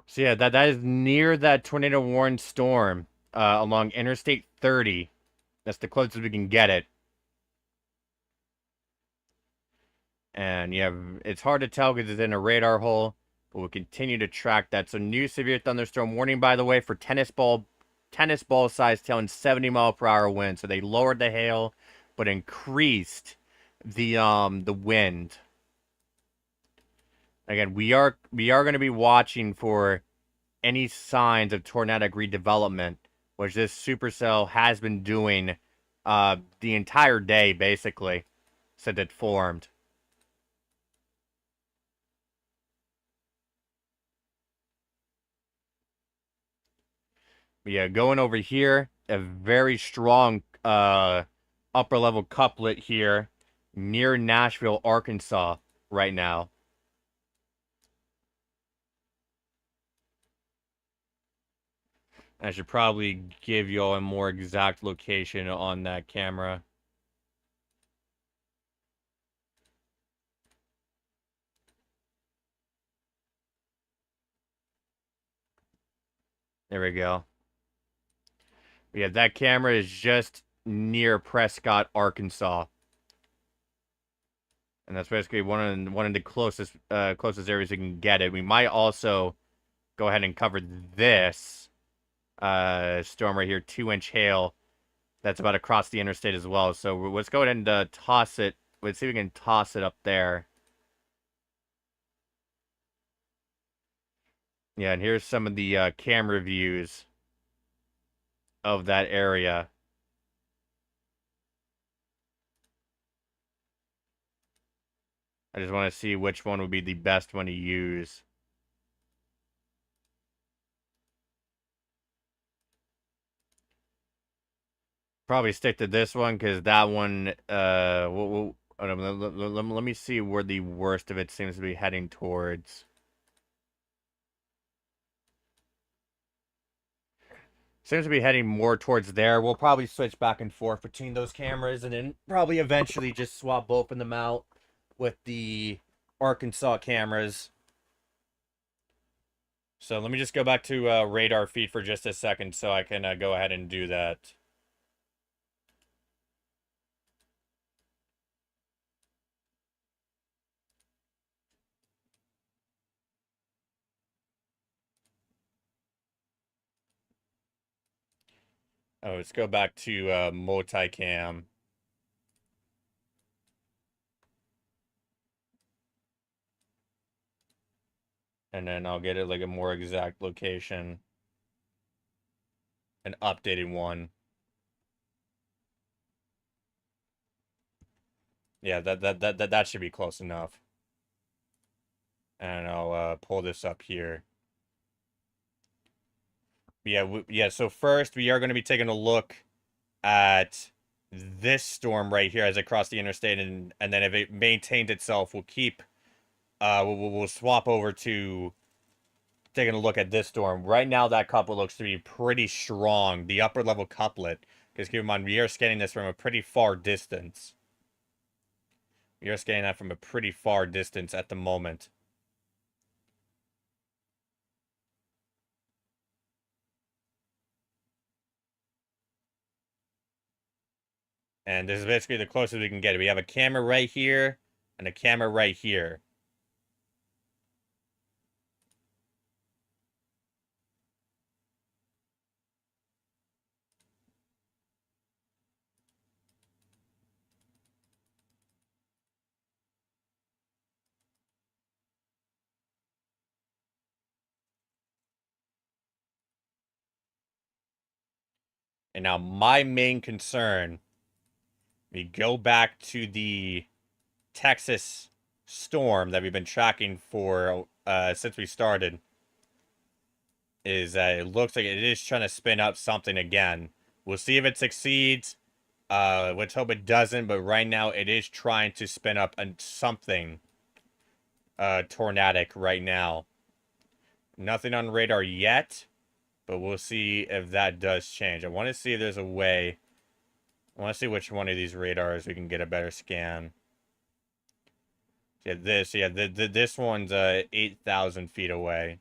So yeah, that is near that tornado warned storm along Interstate 30. That's the closest we can get it. And yeah, it's hard to tell because it's in a radar hole, but we'll continue to track that. So new severe thunderstorm warning, by the way, for tennis ball size tail and 70-mile-per-hour wind. So they lowered the hail, but increased the wind. Again, we are going to be watching for any signs of tornadic redevelopment, which this supercell has been doing the entire day, basically, since it formed. But yeah, going over here, a very strong upper level couplet here near Nashville, Arkansas right now. I should probably give you all a more exact location on that camera. There we go. Yeah, that camera is just near Prescott, Arkansas. And that's basically one of the closest areas you can get it. We might also go ahead and cover this storm right here, 2-inch hail. That's about across the interstate as well. So let's go ahead and toss it. Let's see if we can toss it up there. Yeah, and here's some of the camera views of that area. I just want to see which one would be the best one to use. Probably stick to this one because that one, let me see where the worst of it seems to be heading towards. Seems to be heading more towards there. We'll probably switch back and forth between those cameras and then probably eventually just swap both of them out with the Arkansas cameras. So let me just go back to radar feed for just a second so I can go ahead and do that. Oh, let's go back to multicam. And then I'll get it like a more exact location. An updated one. Yeah, that should be close enough. And I'll pull this up here. Yeah, so first we are going to be taking a look at this storm right here as it crossed the interstate, and then if it maintains itself, we'll keep we'll swap over to taking a look at this storm. Right now that couplet looks to be pretty strong, the upper level couplet, because keep in mind we are scanning this from a pretty far distance. We are scanning that from a pretty far distance at the moment. And this is basically the closest we can get. We have a camera right here and a camera right here. And now my main concern, we go back to the Texas storm that we've been tracking for since we started, is that it looks like it is trying to spin up something again. We'll see if it succeeds. Let's hope it doesn't, but right now it is trying to spin up something tornadic right now. Nothing on radar yet, but we'll see if that does change. I want to see if there's a way. I want to see which one of these radars we can get a better scan. Yeah, this one's 8,000 feet away.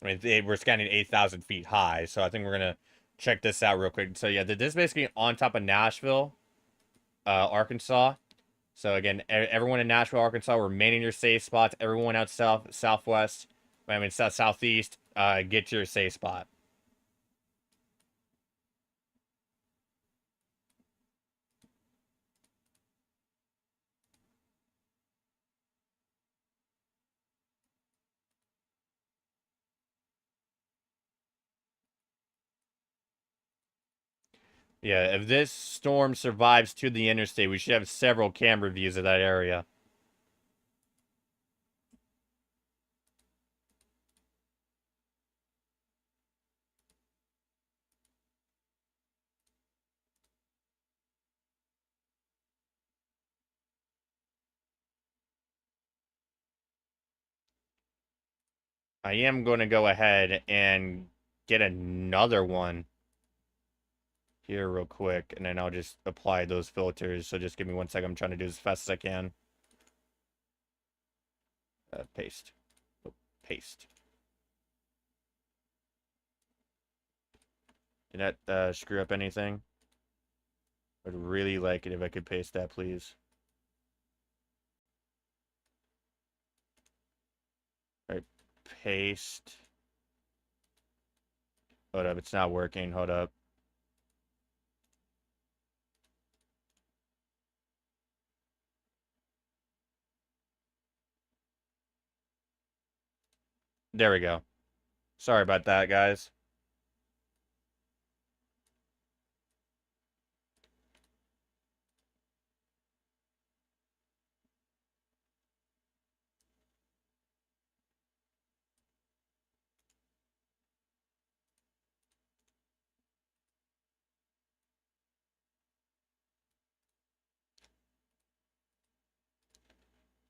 I mean, we're scanning 8,000 feet high, so I think we're gonna check this out real quick. So yeah, this is basically on top of Nashville, Arkansas. So again, everyone in Nashville, Arkansas, remain in your safe spots. Everyone out southwest, southeast, get to your safe spot. Yeah, if this storm survives to the interstate, we should have several camera views of that area. I am going to go ahead and get another one here real quick, and then I'll just apply those filters. So just give me 1 second. I'm trying to do this as fast as I can. Paste. Oh, paste. Did that screw up anything? I'd really like it if I could paste that, please. All right, paste. Hold up, it's not working. Hold up. There we go. Sorry about that, guys.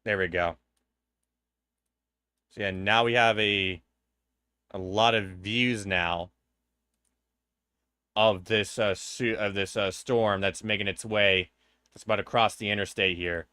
There we go. So yeah, now we have a lot of views now of this storm that's making its way. That's about to cross the interstate here.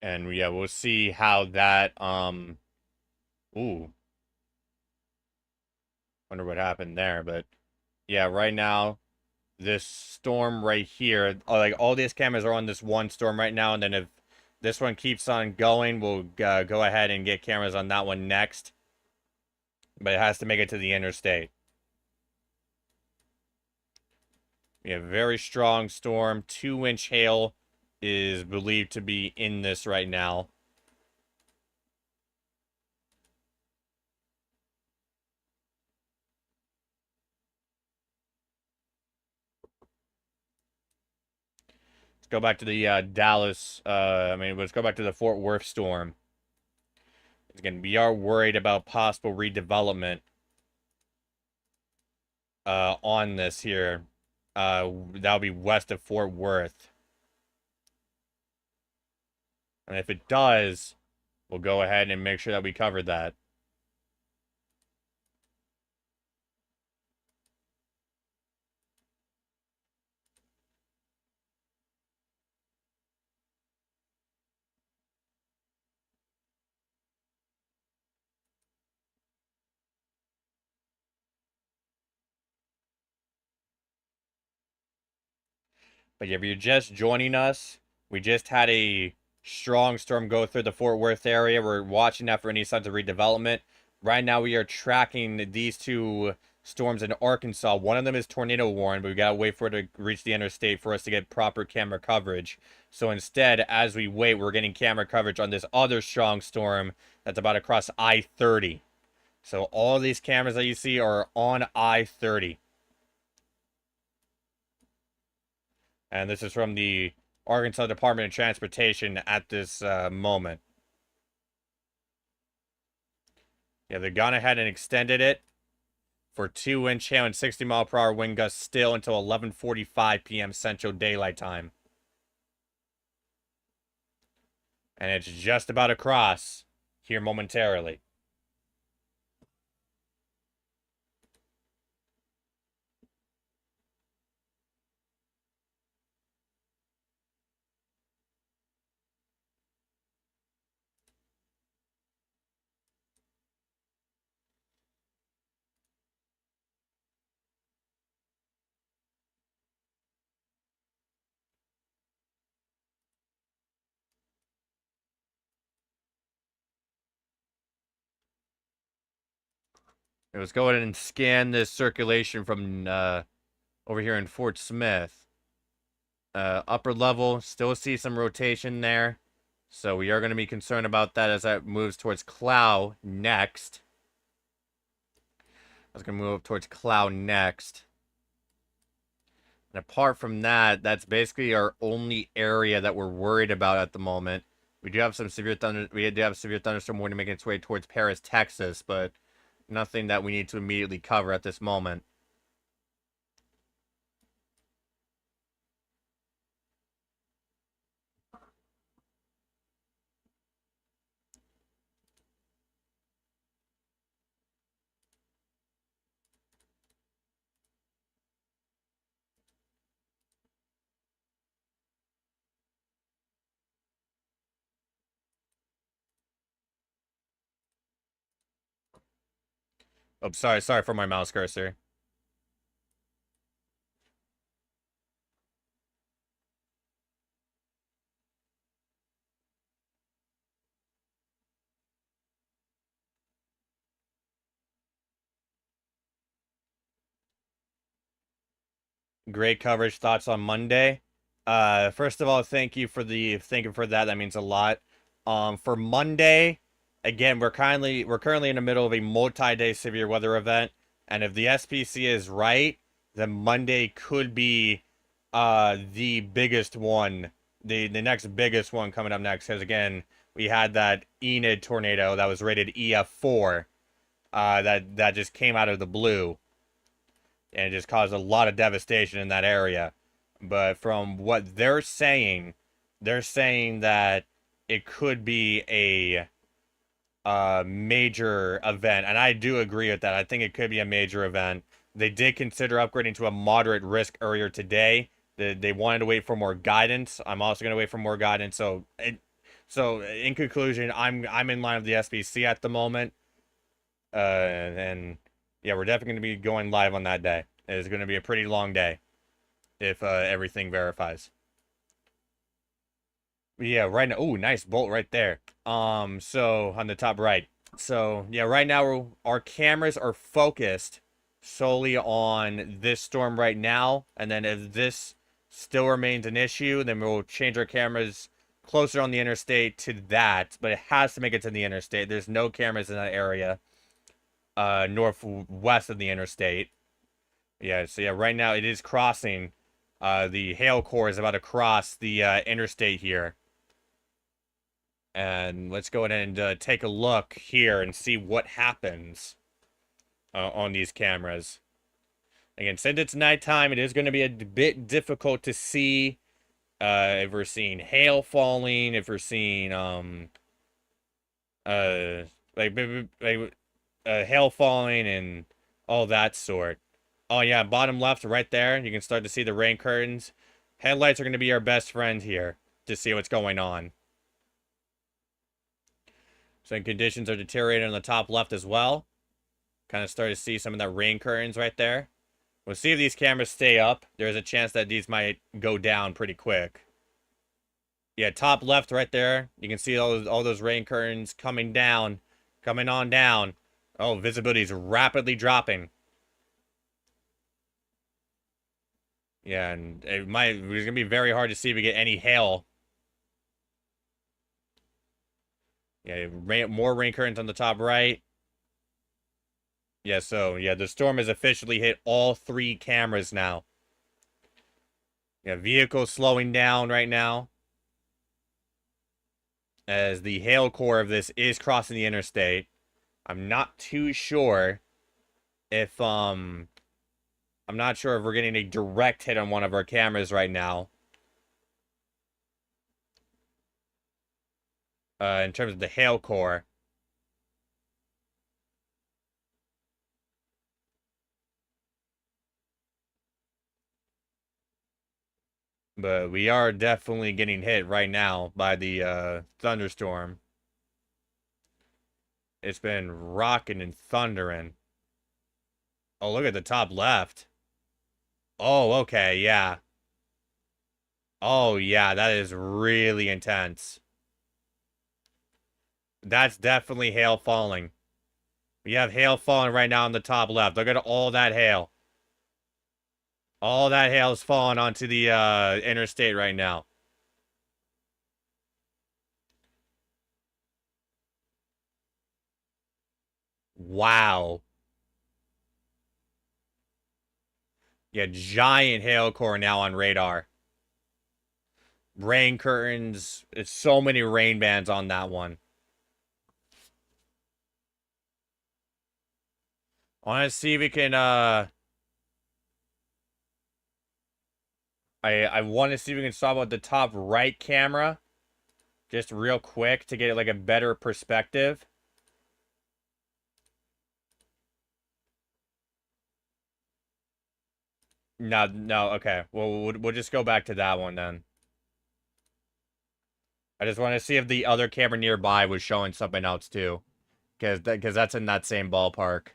And yeah, we'll see how that ooh, wonder what happened there, but yeah, right now this storm right here, like all these cameras are on this one storm right now, and then if this one keeps on going, we'll go ahead and get cameras on that one next. But it has to make it to the interstate. We have a very strong storm. 2-inch hail is believed to be in this right now. Let's go back to the Dallas. Let's go back to the Fort Worth storm. Again, we are worried about possible redevelopment on this here. That'll be west of Fort Worth. And if it does, we'll go ahead and make sure that we cover that. But if you're just joining us, we just had a strong storm go through the Fort Worth area. We're watching that for any signs of redevelopment. Right now, we are tracking these two storms in Arkansas. One of them is tornado warned, but we gotta wait for it to reach the interstate for us to get proper camera coverage. So instead, as we wait, we're getting camera coverage on this other strong storm that's about to cross I-30. So all these cameras that you see are on I-30. And this is from the Arkansas Department of Transportation at this moment. Yeah, they've gone ahead and extended it for 2-inch hail and 60-mile-per-hour wind gusts still until 11:45 p.m. Central Daylight Time. And it's just about to cross here momentarily. Let's go ahead and scan this circulation from over here in Fort Smith. Upper level, still see some rotation there. So we are going to be concerned about that as that moves towards Clow next. I was going to move up towards Clow next. And apart from that, that's basically our only area that we're worried about at the moment. We do have some severe thunder. We do have severe thunderstorm warning making its way towards Paris, Texas, but nothing that we need to immediately cover at this moment. Oh, sorry for my mouse cursor. Great coverage. Thoughts on Monday? First of all, thank you for that. That means a lot. For Monday, again, we're currently in the middle of a multi-day severe weather event, and if the SPC is right, then Monday could be the biggest one, the next biggest one coming up next. Because again, we had that Enid tornado that was rated EF4, that just came out of the blue, and it just caused a lot of devastation in that area. But from what they're saying that it could be a major event, and I do agree with that. I think it could be a major event. They did consider upgrading to a moderate risk earlier today. They wanted to wait for more guidance. I'm also going to wait for more guidance. So in conclusion, I'm in line with the SBC at the moment. And yeah, we're definitely going to be going live on that day. It's going to be a pretty long day if everything verifies. Yeah, right now. Ooh, nice bolt right there. So on the top right. So yeah, right now our cameras are focused solely on this storm right now, and then if this still remains an issue, then we'll change our cameras closer on the interstate to that. But it has to make it to the interstate. There's no cameras in that area, northwest of the interstate. Yeah, so yeah, right now it is crossing. The hail core is about to cross the interstate here. And let's go ahead and take a look here and see what happens on these cameras. Again, since it's nighttime, it is going to be a bit difficult to see if we're seeing hail falling, if we're seeing hail falling and all that sort. Oh yeah, bottom left right there, you can start to see the rain curtains. Headlights are going to be our best friend here to see what's going on. So conditions are deteriorating on the top left as well. Kind of start to see some of that rain curtains right there. We'll see if these cameras stay up. There's a chance that these might go down pretty quick. Yeah, top left right there. You can see all those rain curtains coming down. Coming on down. Oh, visibility is rapidly dropping. Yeah, and it's going to be very hard to see if we get any hail. Yeah, more rain curtains on the top right. Yeah, so, yeah, the storm has officially hit all 3 cameras now. Yeah, vehicles slowing down right now. As the hail core of this is crossing the interstate. I'm not too sure if, I'm not sure if we're getting a direct hit on one of our cameras right now. In terms of the hail core. But we are definitely getting hit right now by the thunderstorm. It's been rocking and thundering. Oh, look at the top left. Oh, okay, yeah. Oh, yeah, that is really intense. That's definitely hail falling. We have hail falling right now on the top left. Look at all that hail. All that hail is falling onto the interstate right now. Wow. Yeah, giant hail core now on radar. Rain curtains. It's so many rain bands on that one. I want to see if we can, I want to see if we can stop at the top right camera. Just real quick to get like a better perspective. No, no, okay. Well, we'll just go back to that one then. I just want to see if the other camera nearby was showing something else too. Because that's in that same ballpark.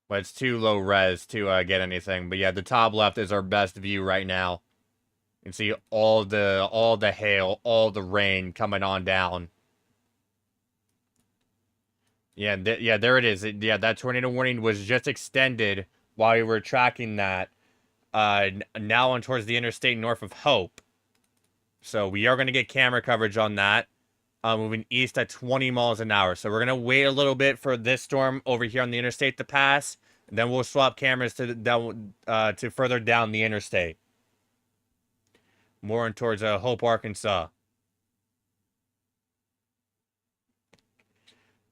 But it's too low res to get anything. But yeah, the top left is our best view right now. You can see all the hail, all the rain coming on down. Yeah, there it is. Yeah, that tornado warning was just extended while we were tracking that. now on towards the interstate north of Hope. So we are going to get camera coverage on that. Moving east at 20 miles an hour. So we're going to wait a little bit for this storm over here on the interstate to pass. And then we'll swap cameras to further down the interstate. More towards Hope, Arkansas.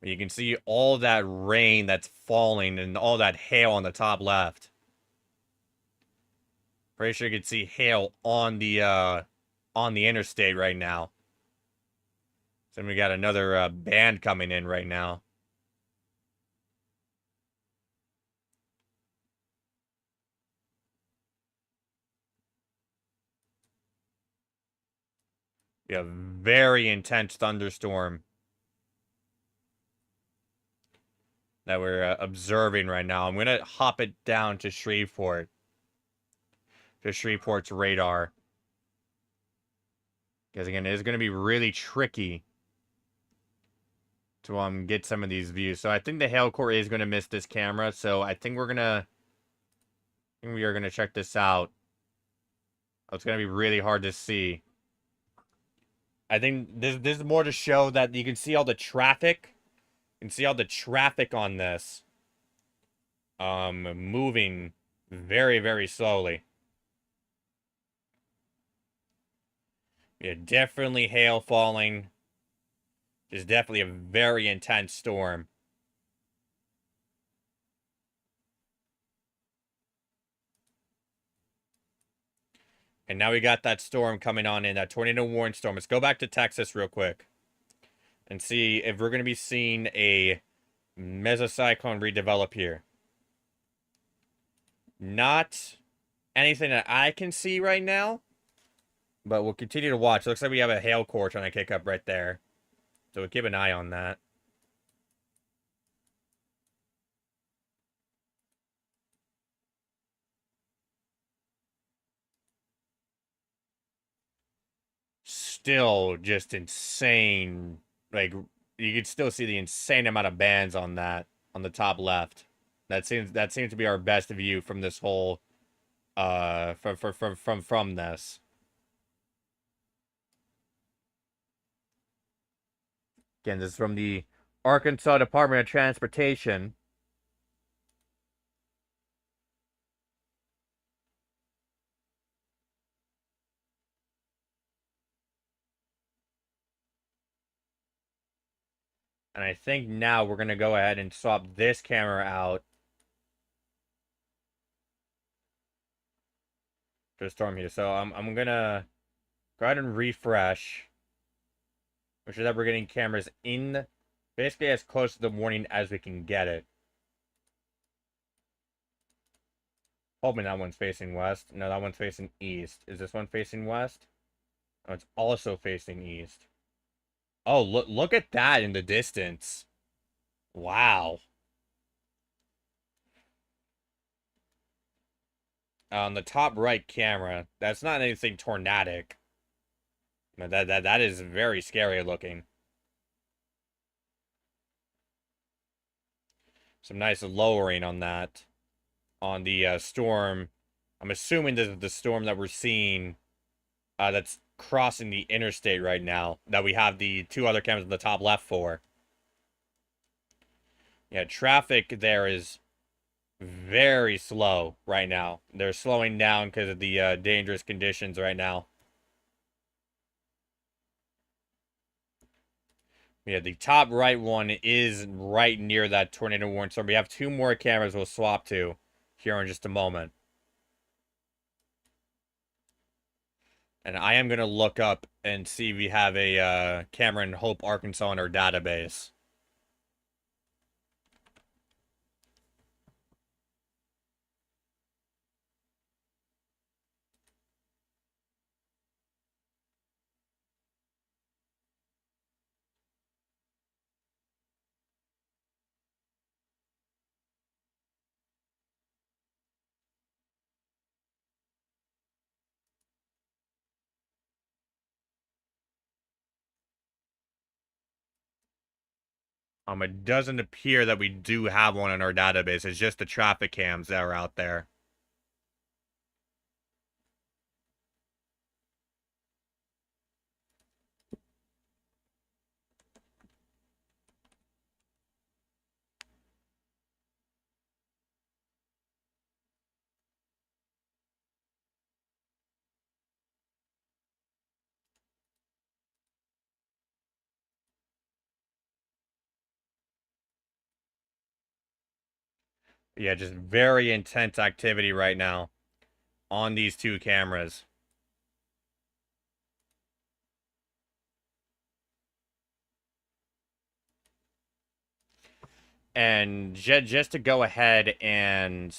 You can see all that rain that's falling and all that hail on the top left. Pretty sure you can see hail on the interstate right now. So we got another band coming in right now. Yeah, very intense thunderstorm that we're observing right now. I'm gonna hop it down to Shreveport's radar, because again, it is gonna be really tricky to get some of these views. So I think the hail core is gonna miss this camera. So I think we are gonna check this out. Oh, it's gonna be really hard to see. I think this is more to show that you can see all the traffic. You can see all the traffic on this. Moving very, very slowly. Yeah, definitely hail falling. It's definitely a very intense storm. And now we got that storm coming on in, that tornado warning storm. Let's go back to Texas real quick and see if we're going to be seeing a mesocyclone redevelop here. Not anything that I can see right now, but we'll continue to watch. Looks like we have a hail core trying to kick up right there. So we'll keep an eye on that. Still just insane. Like, you can still see the insane amount of bands on that, on the top left. That seems to be our best view from this whole from this. Again, this is from the Arkansas Department of Transportation. And I think now we're going to go ahead and swap this camera out to the storm here. So I'm going to go ahead and refresh. Make sure that we're getting cameras in basically as close to the warning as we can get it. Hoping that one's facing west. No, that one's facing east. Is this one facing west? Oh, it's also facing east. Oh, look at that in the distance. Wow. On the top right camera, that's not anything tornadic. That is very scary looking. Some nice lowering on that. On the storm. I'm assuming this is the storm that we're seeing that's crossing the interstate right now. That we have the two other cameras on the top left for. Yeah, traffic there is very slow right now. They're slowing down because of the dangerous conditions right now. Yeah, the top right one is right near that tornado warning storm. We have two more cameras we'll swap to here in just a moment. And I am going to look up and see if we have a camera in Hope, Arkansas in our database. It doesn't appear that we do have one in our database. It's just the traffic cams that are out there. Yeah, just very intense activity right now on these two cameras. And just to go ahead and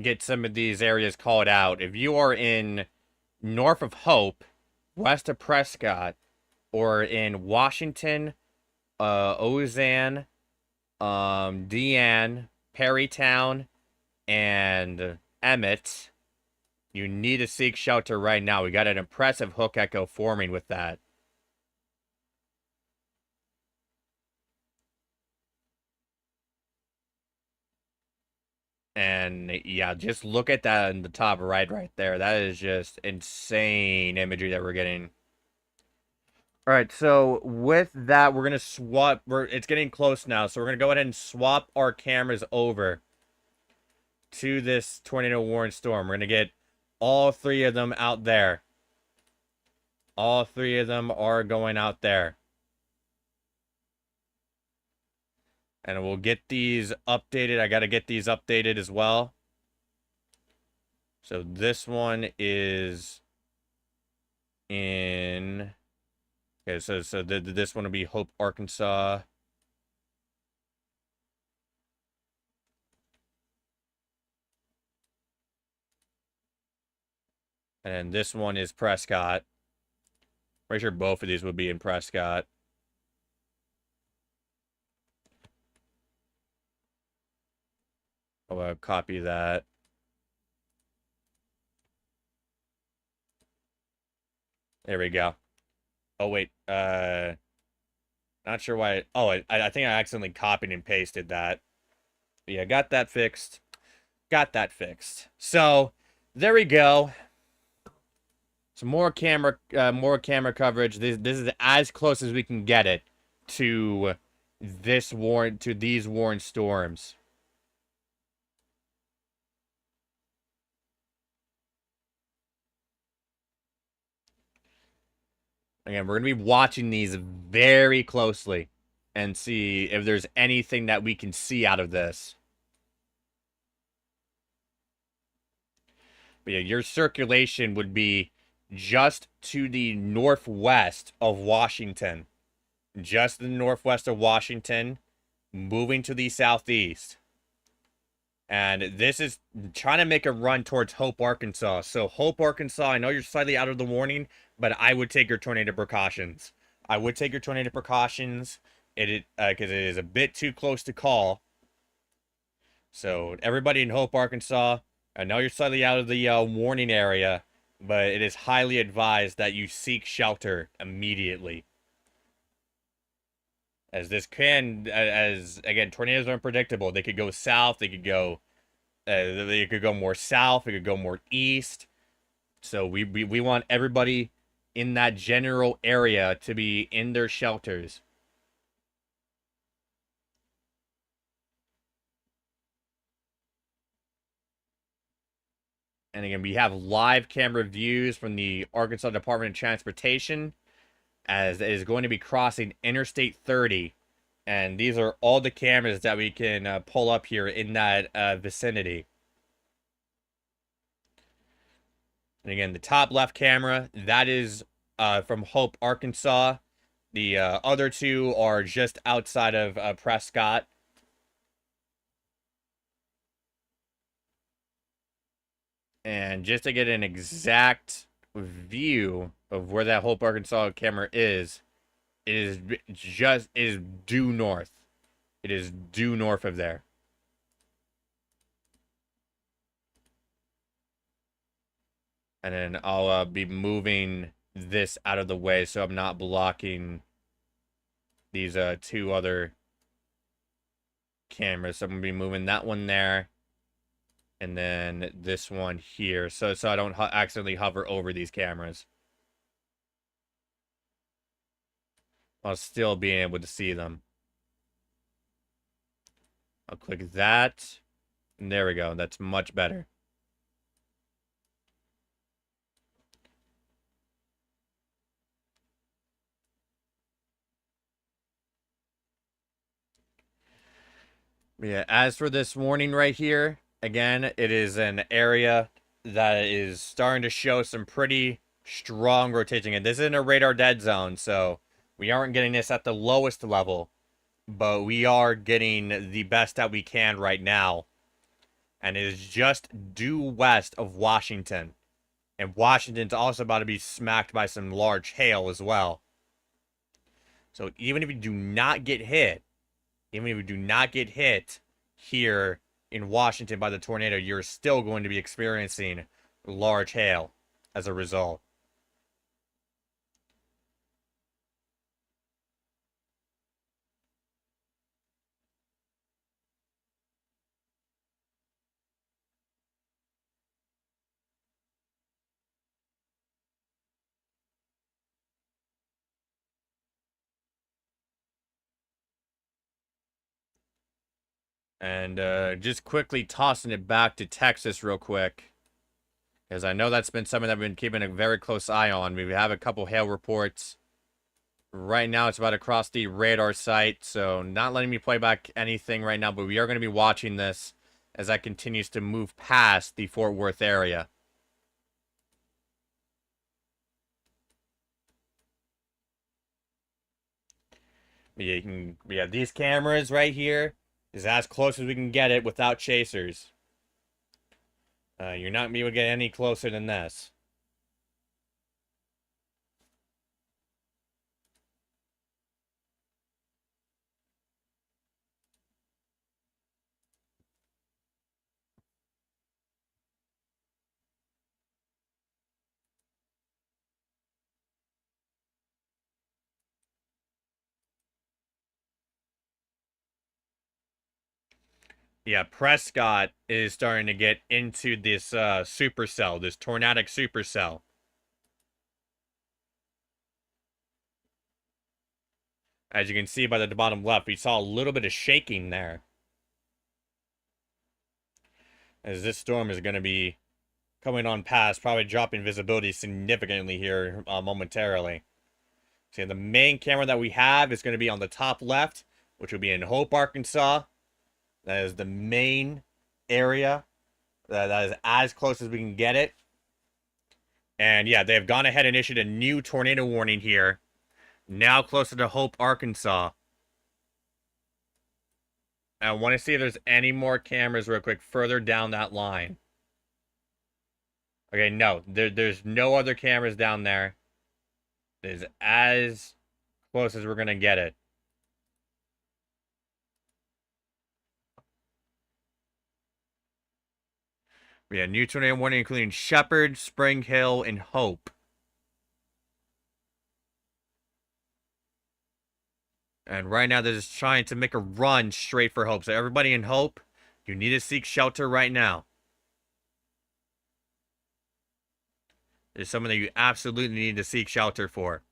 get some of these areas called out, if you are in north of Hope, west of Prescott, or in Washington, Ozan, Deanne, Perrytown, and Emmett, you need to seek shelter right now. We got an impressive hook echo forming with that. And yeah, just look at that in the top right there. That is just insane imagery that we're getting. All right, so with that, we're gonna swap. It's getting close now, so we're gonna go ahead and swap our cameras over to this tornado warning storm. We're gonna get all three of them out there. All three of them are going out there. And we'll get these updated. I got to get these updated as well. So this one is in... Okay, so this one will be Hope, Arkansas. And this one is Prescott. Pretty sure both of these would be in Prescott. I'll copy that. There we go. Oh, wait. Not sure why. Oh, I think I accidentally copied and pasted that. But yeah, got that fixed. Got that fixed. So, there we go. So more camera coverage. This is as close as we can get it to these warned storms. Again, we're gonna be watching these very closely and see if there's anything that we can see out of this. But yeah, your circulation would be just to the northwest of Washington. Just the northwest of Washington, moving to the southeast. And this is trying to make a run towards Hope, Arkansas. So Hope, Arkansas, I know you're slightly out of the warning, but I would take your tornado precautions. I would take your tornado precautions. Because it is a bit too close to call. So everybody in Hope, Arkansas, I know you're slightly out of the warning area, but it is highly advised that you seek shelter immediately. As again, tornadoes are unpredictable. They could go south. They could go more south. They could go more east. So we want everybody in that general area to be in their shelters. And again, we have live camera views from the Arkansas Department of Transportation, as it is going to be crossing Interstate 30. And these are all the cameras that we can pull up here in that vicinity. And again, the top left camera, that is from Hope, Arkansas. The other two are just outside of Prescott. And just to get an exact view of where that Hope, Arkansas camera is, it is due north. It is due north of there. And then I'll be moving this out of the way so I'm not blocking these two other cameras. So I'm going to be moving that one there. And then this one here. So I don't accidentally hover over these cameras. While still being able to see them. I'll click that. And there we go. That's much better. Yeah, as for this warning right here, again, it is an area that is starting to show some pretty strong rotation. And this isn't a radar dead zone, so we aren't getting this at the lowest level, but we are getting the best that we can right now. And it is just due west of Washington. And Washington's also about to be smacked by some large hail as well. So even if you do not get hit, even if you do not get hit here in Washington by the tornado, you're still going to be experiencing large hail as a result. And just quickly tossing it back to Texas real quick, because I know that's been something that I've been keeping a very close eye on. We have a couple hail reports. Right now, it's about to cross the radar site, so not letting me play back anything right now, but we are going to be watching this as that continues to move past the Fort Worth area. Yeah, these cameras right here is as close as we can get it without chasers. You're not going to be able to get any closer than this. Yeah, Prescott is starting to get into this supercell, this tornadic supercell. As you can see by the bottom left, we saw a little bit of shaking there. As this storm is going to be coming on past, probably dropping visibility significantly here momentarily. See, the main camera that we have is going to be on the top left, which will be in Hope, Arkansas. That is the main area. That is as close as we can get it. And yeah, they have gone ahead and issued a new tornado warning here. Now closer to Hope, Arkansas. I want to see if there's any more cameras real quick further down that line. Okay, no. There's no other cameras down there. It is as close as we're going to get it. We have new tornado warning including Shepherd, Spring Hill, and Hope. And right now they're just trying to make a run straight for Hope. So everybody in Hope, you need to seek shelter right now. It's something that you absolutely need to seek shelter for.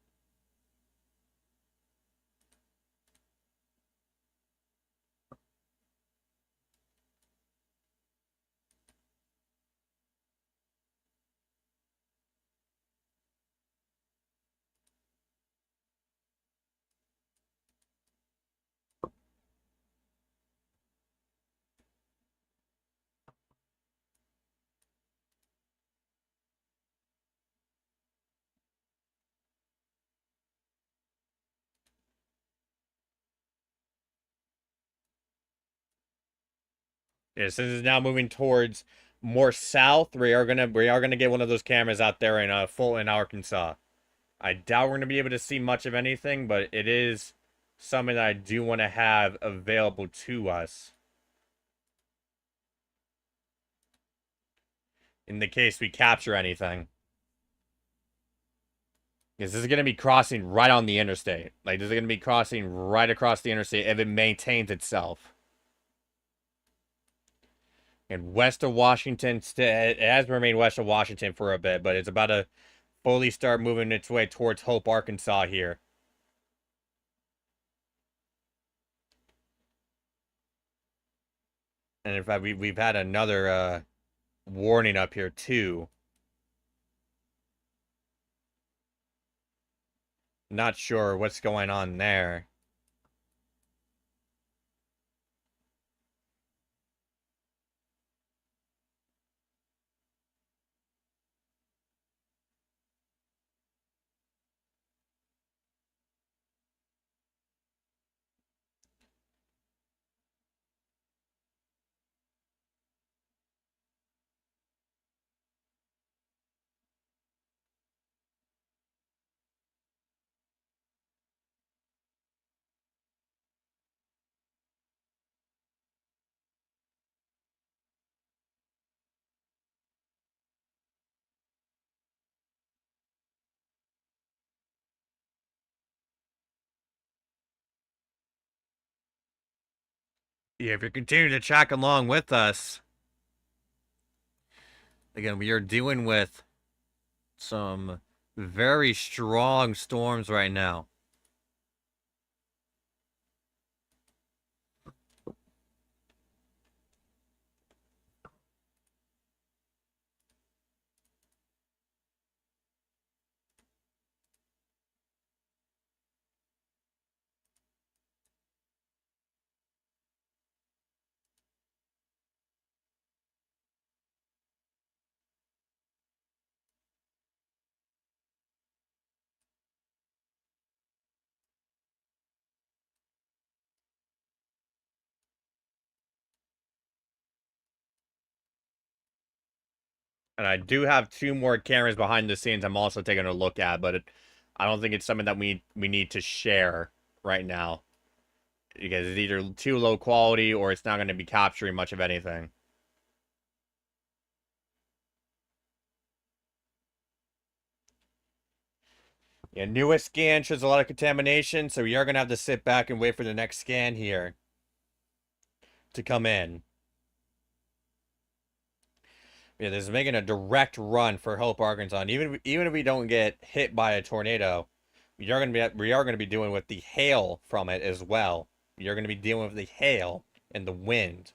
Yeah, since it's now moving towards more south, we are gonna get one of those cameras out there in Fulton, Arkansas. I doubt we're gonna be able to see much of anything, but it is something that I do want to have available to us in the case we capture anything. Because this is gonna be crossing right on the interstate. Like this is gonna be crossing right across the interstate if it maintains itself. And west of Washington, it has remained west of Washington for a bit, but it's about to fully start moving its way towards Hope, Arkansas here. And in fact, we've had another warning up here too. Not sure what's going on there. Yeah, if you're continuing to track along with us, again, we are dealing with some very strong storms right now. And I do have two more cameras behind the scenes I'm also taking a look at, but I don't think it's something that we need to share right now. Because it's either too low quality or it's not going to be capturing much of anything. Yeah, newest scan shows a lot of contamination, so we are going to have to sit back and wait for the next scan here to come in. Yeah, this is making a direct run for Hope, Arkansas. And even if we don't get hit by a tornado, we are going to be dealing with the hail from it as well. We are going to be dealing with the hail and the wind.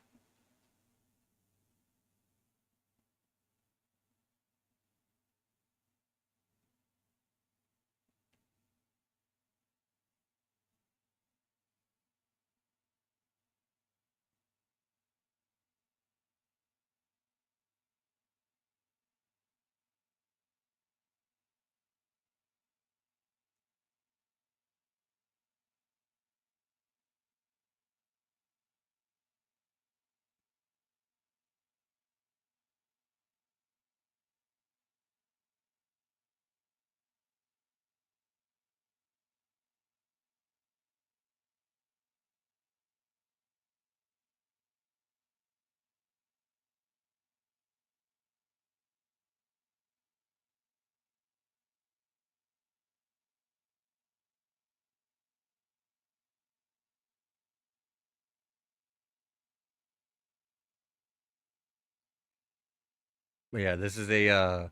But yeah, this is a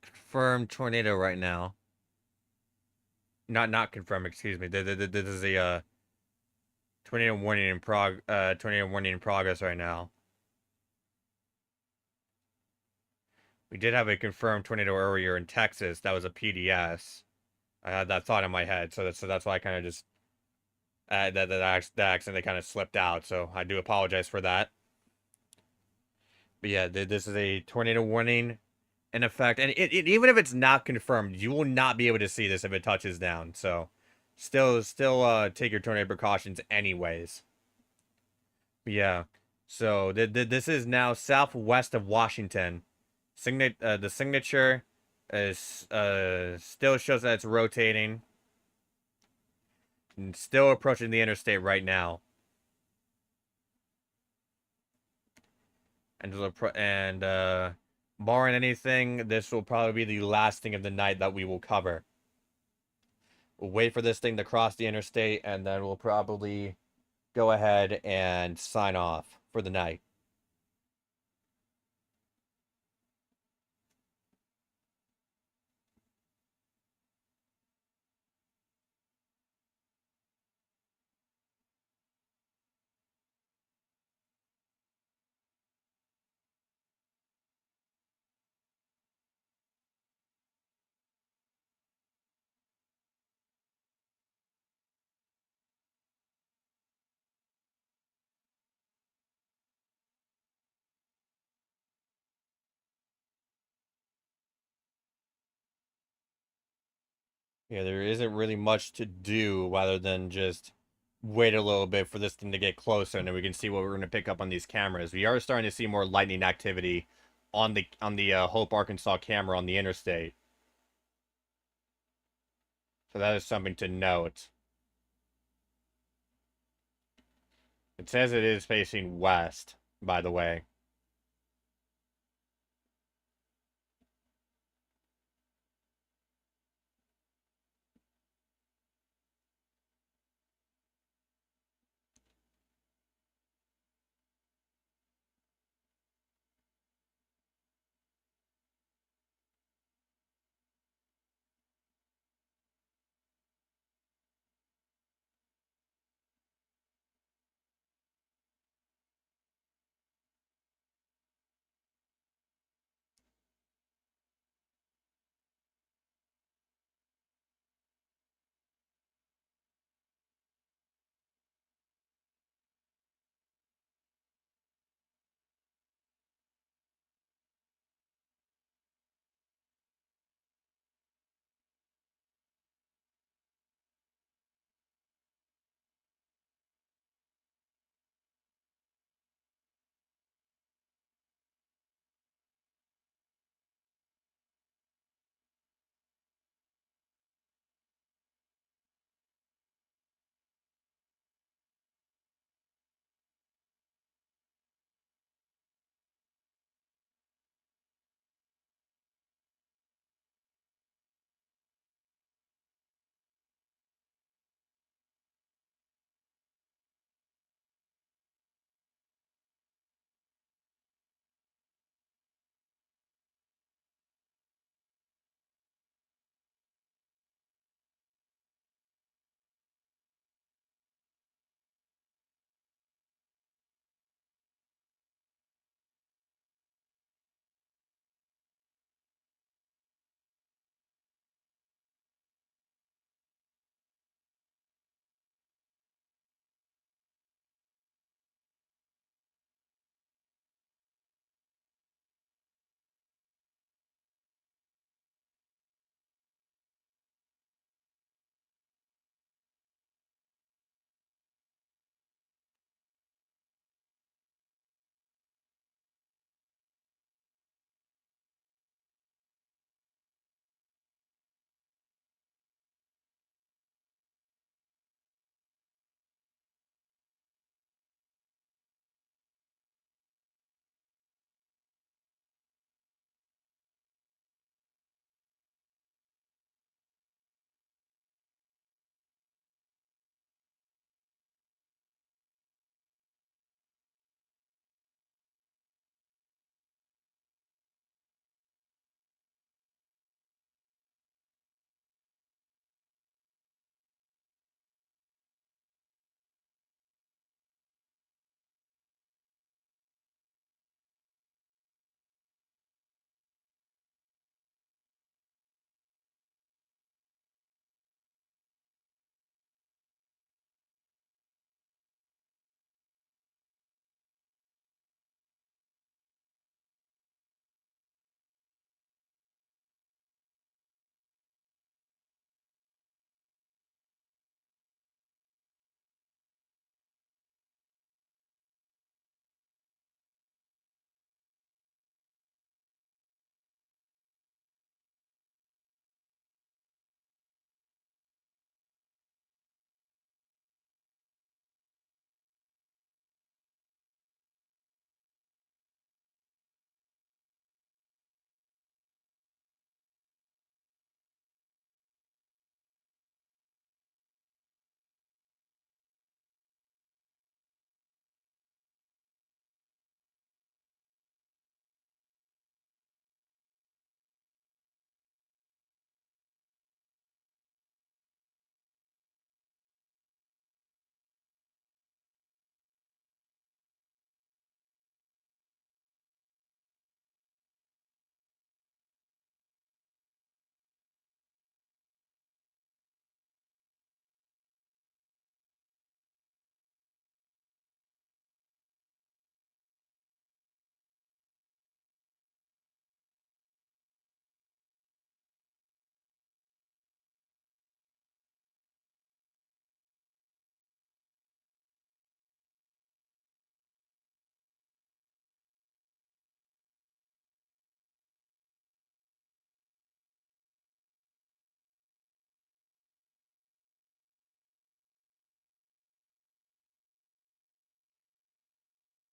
confirmed tornado right now. Not confirmed, excuse me. This is a tornado warning in progress right now. We did have a confirmed tornado earlier in Texas. That was a PDS. I had that thought in my head, so that's why I kind of just that accidentally kind of slipped out. So I do apologize for that. But yeah, this is a tornado warning in effect, and even if it's not confirmed, you will not be able to see this if it touches down. So still take your tornado precautions anyways. Yeah. So this is now southwest of Washington. The signature is still shows that it's rotating and still approaching the interstate right now. And barring anything, this will probably be the last thing of the night that we will cover. We'll wait for this thing to cross the interstate, and then we'll probably go ahead and sign off for the night. Yeah, there isn't really much to do rather than just wait a little bit for this thing to get closer, and then we can see what we're going to pick up on these cameras. We are starting to see more lightning activity on the Hope, Arkansas camera on the interstate. So that is something to note. It says it is facing west, by the way.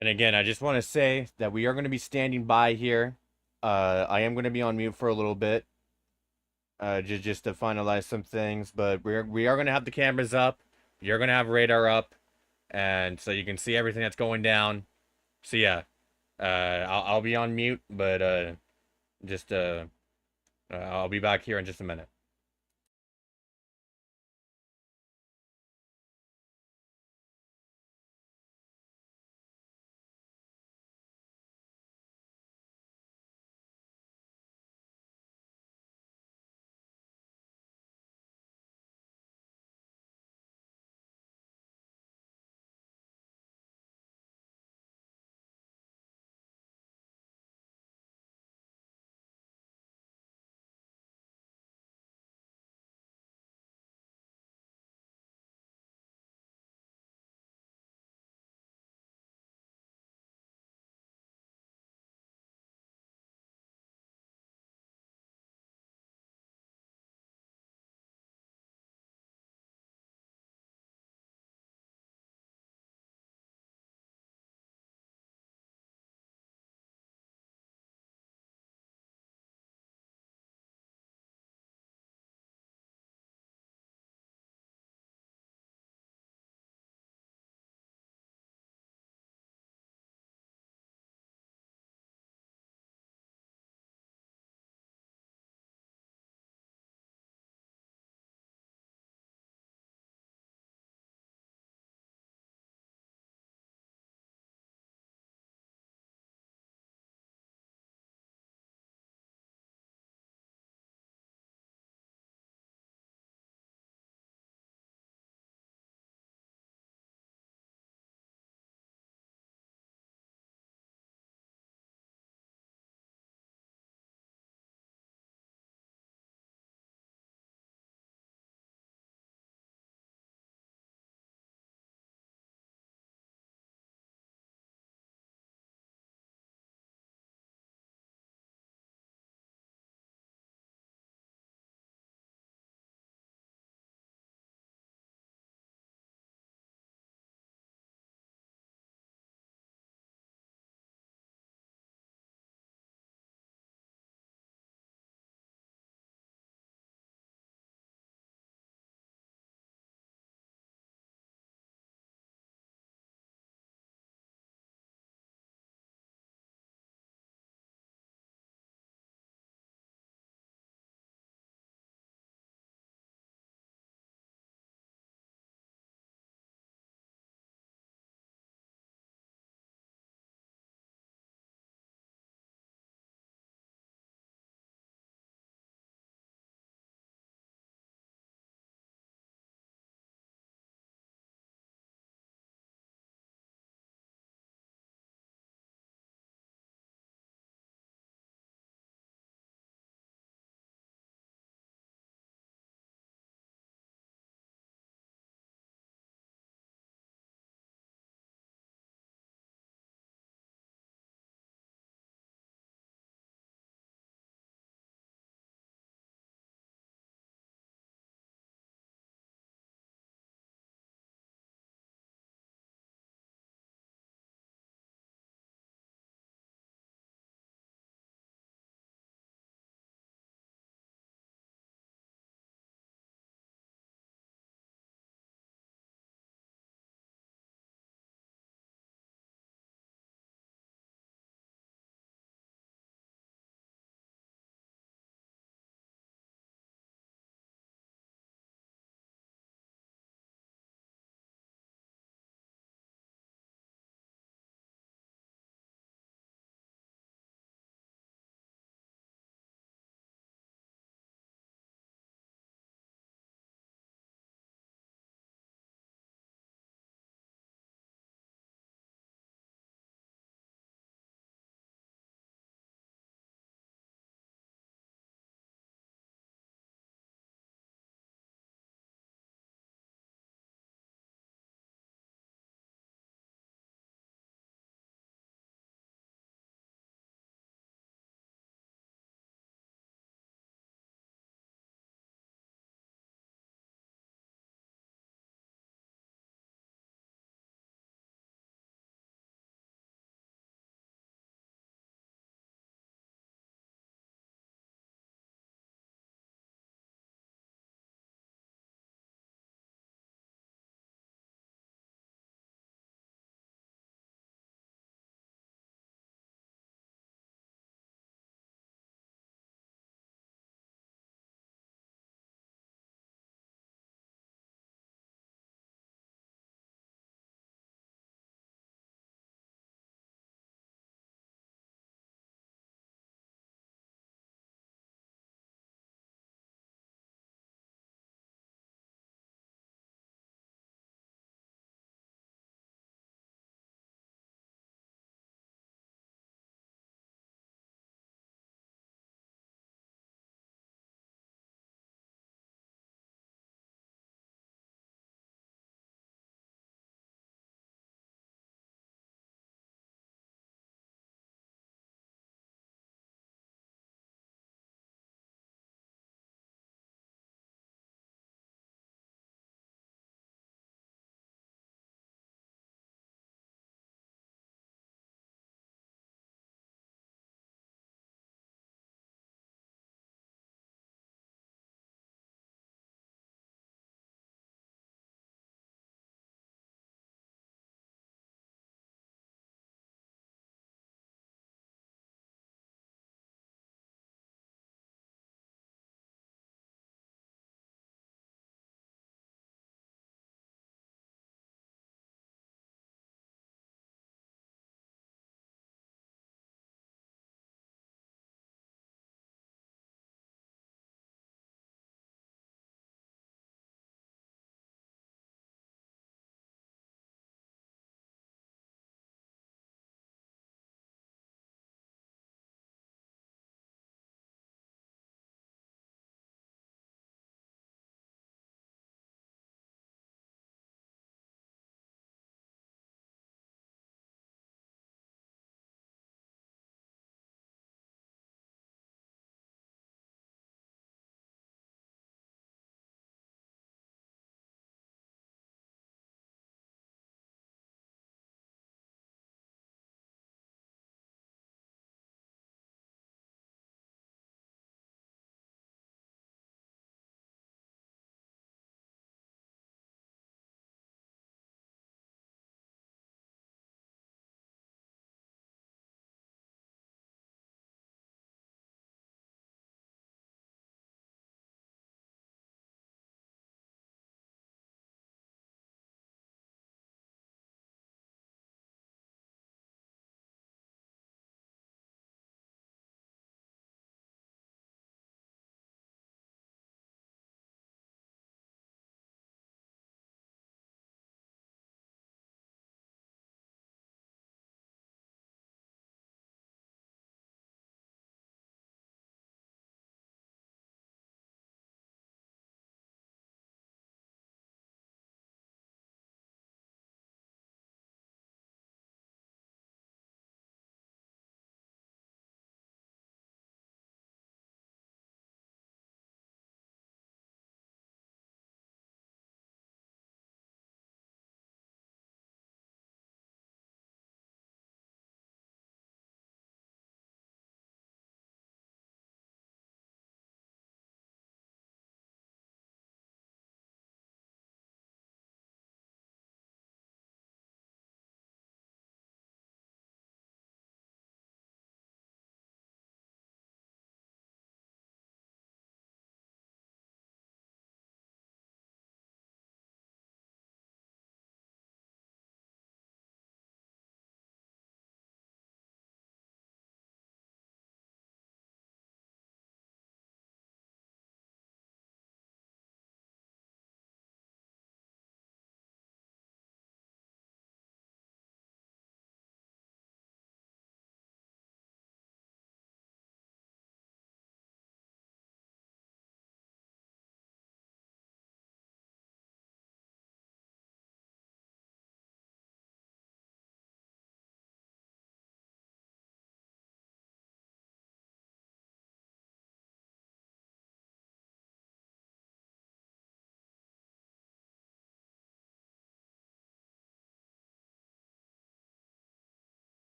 And again, I just want to say that we are going to be standing by here. I am going to be on mute for a little bit, just to finalize some things. But we are going to have the cameras up. You're going to have radar up, and so you can see everything that's going down. So yeah, I'll be on mute, but just I'll be back here in just a minute.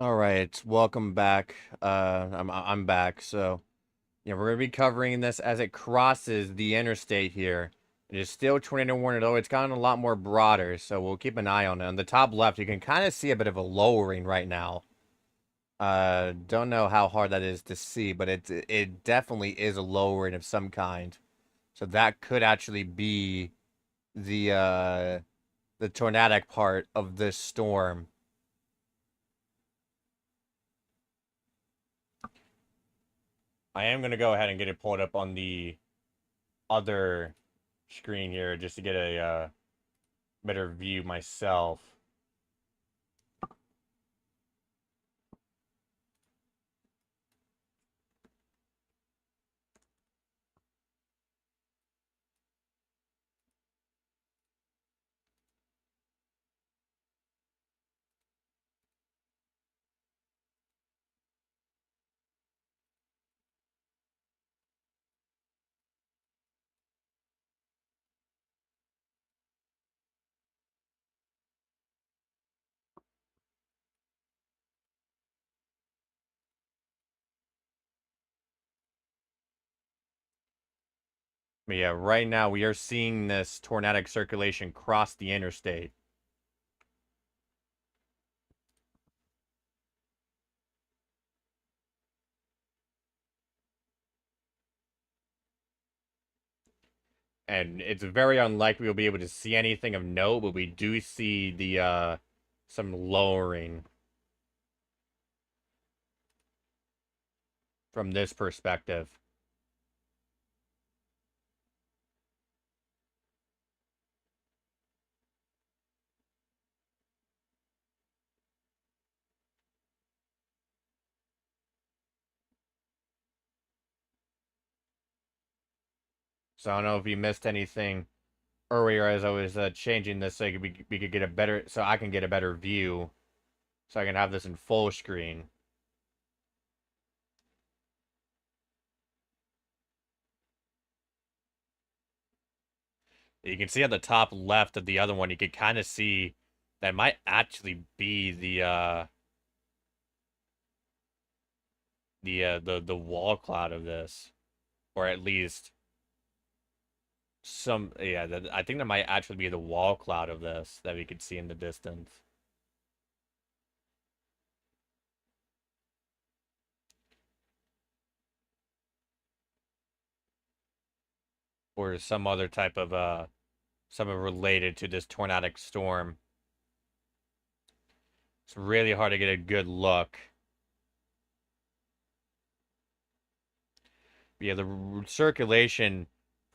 All right, welcome back. I'm back. So, yeah, we're gonna be covering this as it crosses the interstate here. It is still tornado warning, though it's gotten a lot more broader, so we'll keep an eye on it. On the top left, you can kind of see a bit of a lowering right now. Don't know how hard that is to see, but it definitely is a lowering of some kind. So that could actually be the tornadic part of this storm. I am gonna go ahead and get it pulled up on the other screen here just to get a better view myself. But yeah, right now we are seeing this tornadic circulation cross the interstate. And it's very unlikely we'll be able to see anything of note, but we do see the some lowering from this perspective. So I don't know if you missed anything earlier as I was changing this so we could get a better, so I can get a better view, so I can have this in full screen. You can see at the top left of the other one, you can kind of see that might actually be the wall cloud of this, or at least some, yeah, I think that might actually be the wall cloud of this that we could see in the distance. Or some other type of something related to this tornadic storm. It's really hard to get a good look. Yeah, the circulation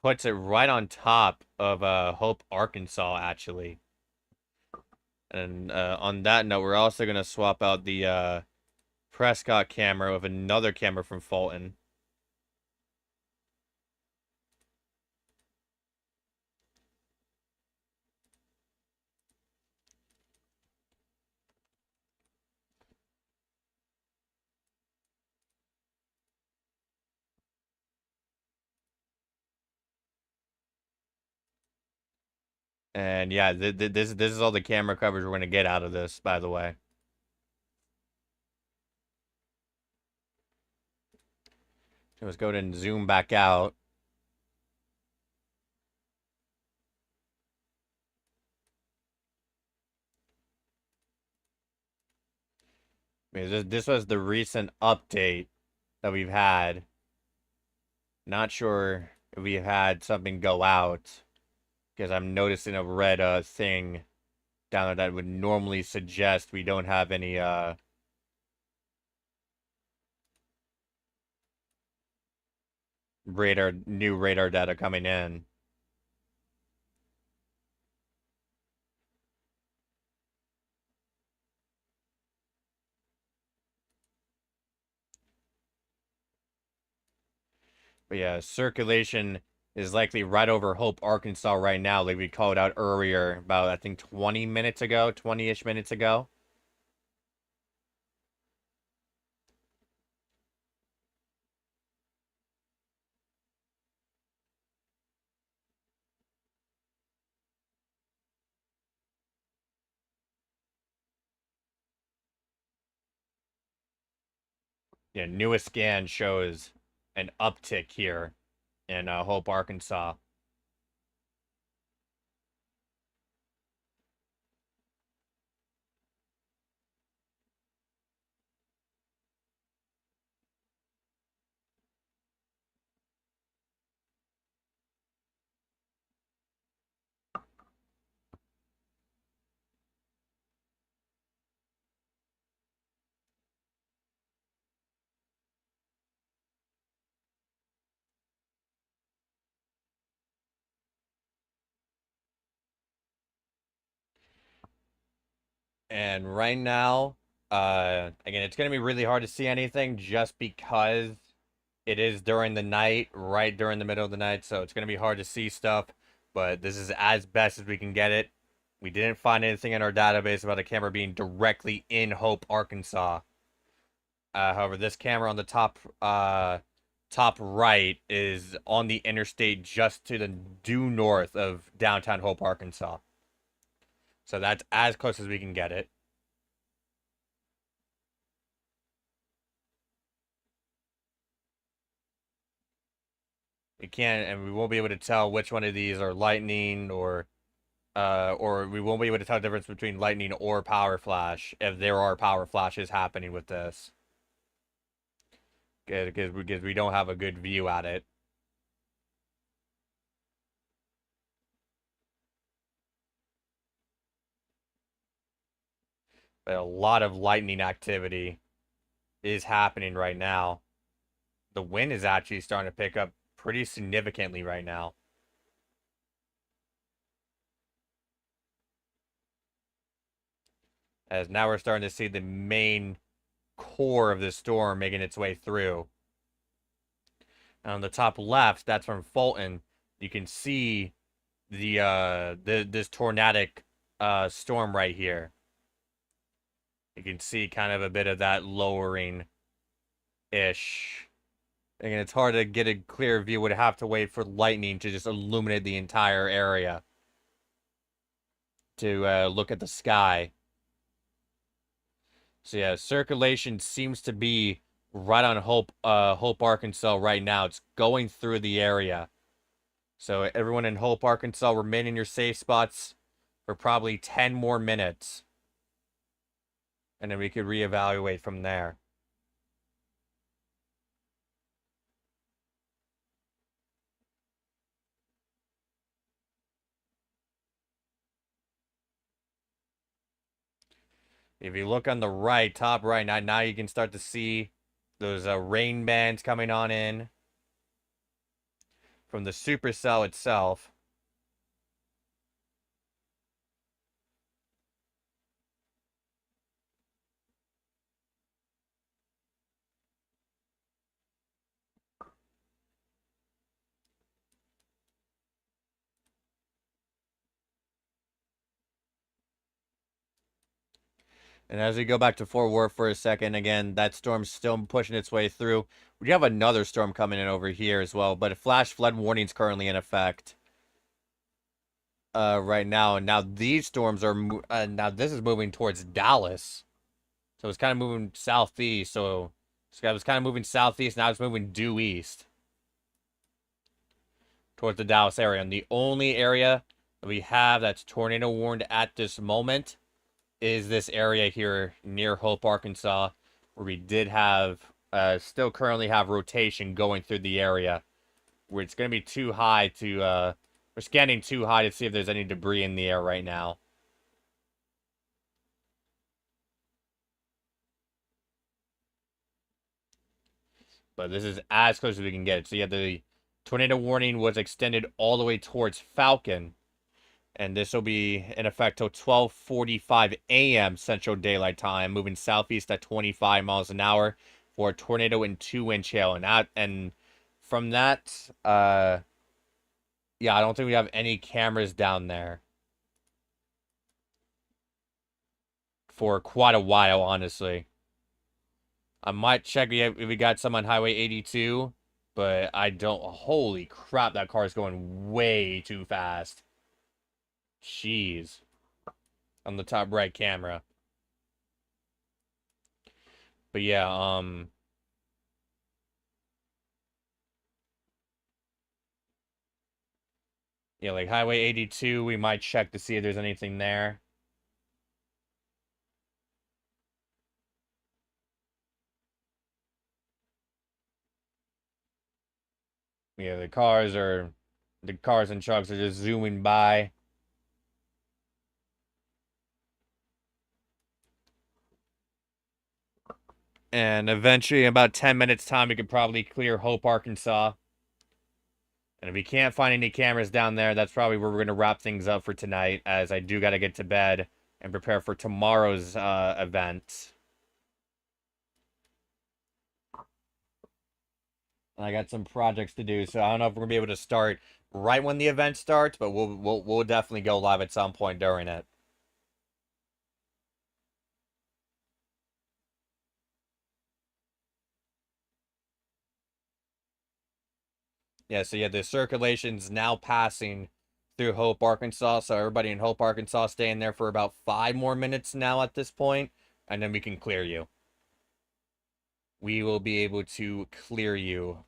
puts it right on top of Hope, Arkansas, actually. And on that note, we're also gonna swap out the Prescott camera with another camera from Fulton. And yeah, this is all the camera coverage we're gonna get out of this, by the way. So let's go ahead and zoom back out. This was the recent update that we've had. Not sure if we had something go out because I'm noticing a red thing down there that would normally suggest we don't have any new radar data coming in. But yeah, circulation is likely right over Hope, Arkansas right now, like we called out earlier, about I think 20 minutes ago, 20-ish minutes ago. Yeah, newest scan shows an uptick here in Hope, Arkansas. And right now, again, it's going to be really hard to see anything just because it is during the night, right during the middle of the night. So it's going to be hard to see stuff, but this is as best as we can get it. We didn't find anything in our database about a camera being directly in Hope, Arkansas. However, this camera on the top right is on the interstate just to the due north of downtown Hope, Arkansas. So that's as close as we can get it. We can't, and we won't be able to tell which one of these are lightning or we won't be able to tell the difference between lightning or power flash if there are power flashes happening with this. Because we don't have a good view at it. But a lot of lightning activity is happening right now. The wind is actually starting to pick up pretty significantly right now. As now we're starting to see the main core of the storm making its way through. And on the top left, that's from Fulton. You can see this tornadic storm right here. You can see kind of a bit of that lowering ish. Again, it's hard to get a clear view. Would have to wait for lightning to just illuminate the entire area to look at the sky. So yeah, circulation seems to be right on Hope, Arkansas right now. It's going through the area. So everyone in Hope, Arkansas, remain in your safe spots for probably 10 more minutes. And then we could reevaluate from there. If you look on the right, top right, now you can start to see those rain bands coming on in from the supercell itself. And as we go back to Fort Worth for a second, again, that storm's still pushing its way through. We have another storm coming in over here as well, but a flash flood warning is currently in effect right now. And now these storms are now this is moving towards Dallas, so it's kind of moving southeast. So it was kind of moving southeast. Now it's moving due east towards the Dallas area. And the only area that we have that's tornado warned at this moment is this area here near Hope, Arkansas, where we did have, still currently have rotation going through the area, where it's going to be too high to, we're scanning too high to see if there's any debris in the air right now. But this is as close as we can get. So yeah, the tornado warning was extended all the way towards Falcon. And this will be in effect till 12:45 a.m. Central Daylight Time, moving southeast at 25 miles an hour for a tornado and 2-inch hail. And from that, yeah, I don't think we have any cameras down there for quite a while, honestly. I might check if we got some on Highway 82, but I don't. Holy crap, that car is going way too fast. Jeez. On the top right camera. But yeah, Yeah, like Highway 82, we might check to see if there's anything there. Yeah, the cars and trucks are just zooming by. And eventually, in about 10 minutes time, we could probably clear Hope, Arkansas. And if we can't find any cameras down there, that's probably where we're going to wrap things up for tonight, as I do got to get to bed and prepare for tomorrow's event. And I got some projects to do, so I don't know if we're going to be able to start right when the event starts, but we'll definitely go live at some point during it. Yeah, so yeah, the circulation's now passing through Hope, Arkansas. So everybody in Hope, Arkansas, staying there for about 5 more minutes now at this point, and then we can clear you. We will be able to clear you.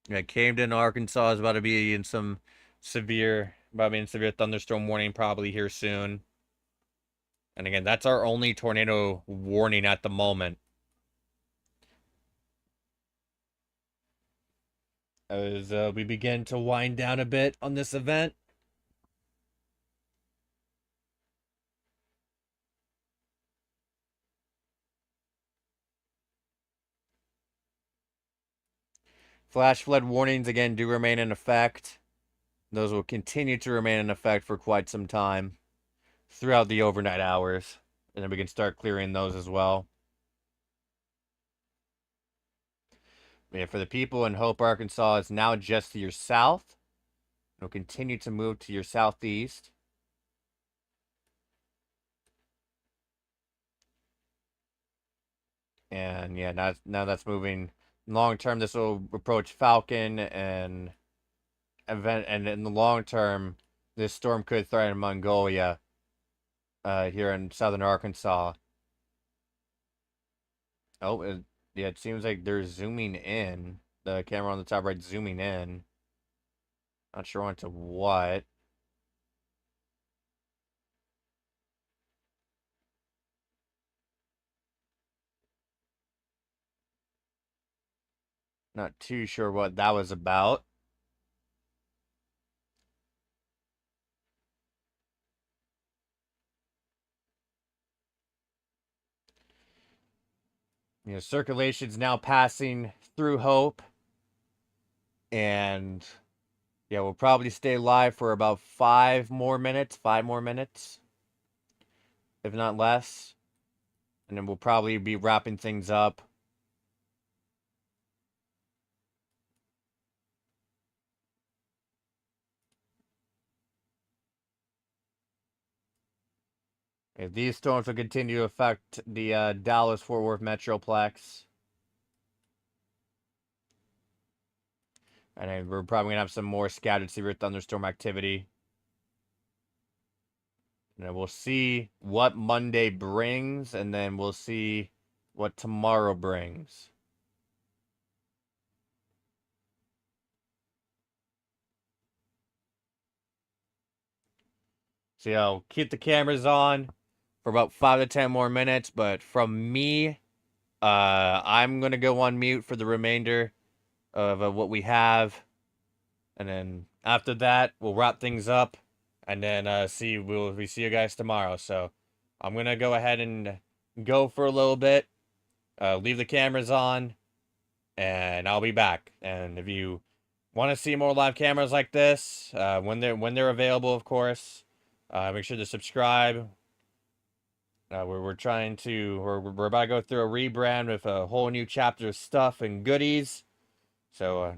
Yeah, Camden, Arkansas is about to be in some severe thunderstorm warning probably here soon. And again, that's our only tornado warning at the moment. As we begin to wind down a bit on this event. Flash flood warnings again do remain in effect. Those will continue to remain in effect for quite some time throughout the overnight hours. And then we can start clearing those as well. Yeah, for the people in Hope, Arkansas, it's now just to your south. It'll continue to move to your southeast. And yeah, now that's moving long term. This will approach Falcon and event, and in the long term, this storm could threaten Mongolia here in southern Arkansas. Oh, yeah, it seems like they're zooming in. The camera on the top right zooming in. Not sure onto what. Not too sure what that was about. You know, circulation's now passing through Hope. And yeah, we'll probably stay live for about 5 more minutes, if not less. And then we'll probably be wrapping things up. If these storms will continue to affect the Dallas-Fort Worth Metroplex. And then we're probably going to have some more scattered severe thunderstorm activity. And then we'll see what Monday brings, and then we'll see what tomorrow brings. So, I'll keep the cameras on for about 5 to 10 more minutes, but from me, I'm going to go on mute for the remainder of what we have. And then after that, we'll wrap things up, and then we see you guys tomorrow. So I'm gonna go ahead and go for a little bit, leave the cameras on, and I'll be back. And if you want to see more live cameras like this, when they're available, of course, make sure to subscribe. We're about to go through a rebrand with a whole new chapter of stuff and goodies. So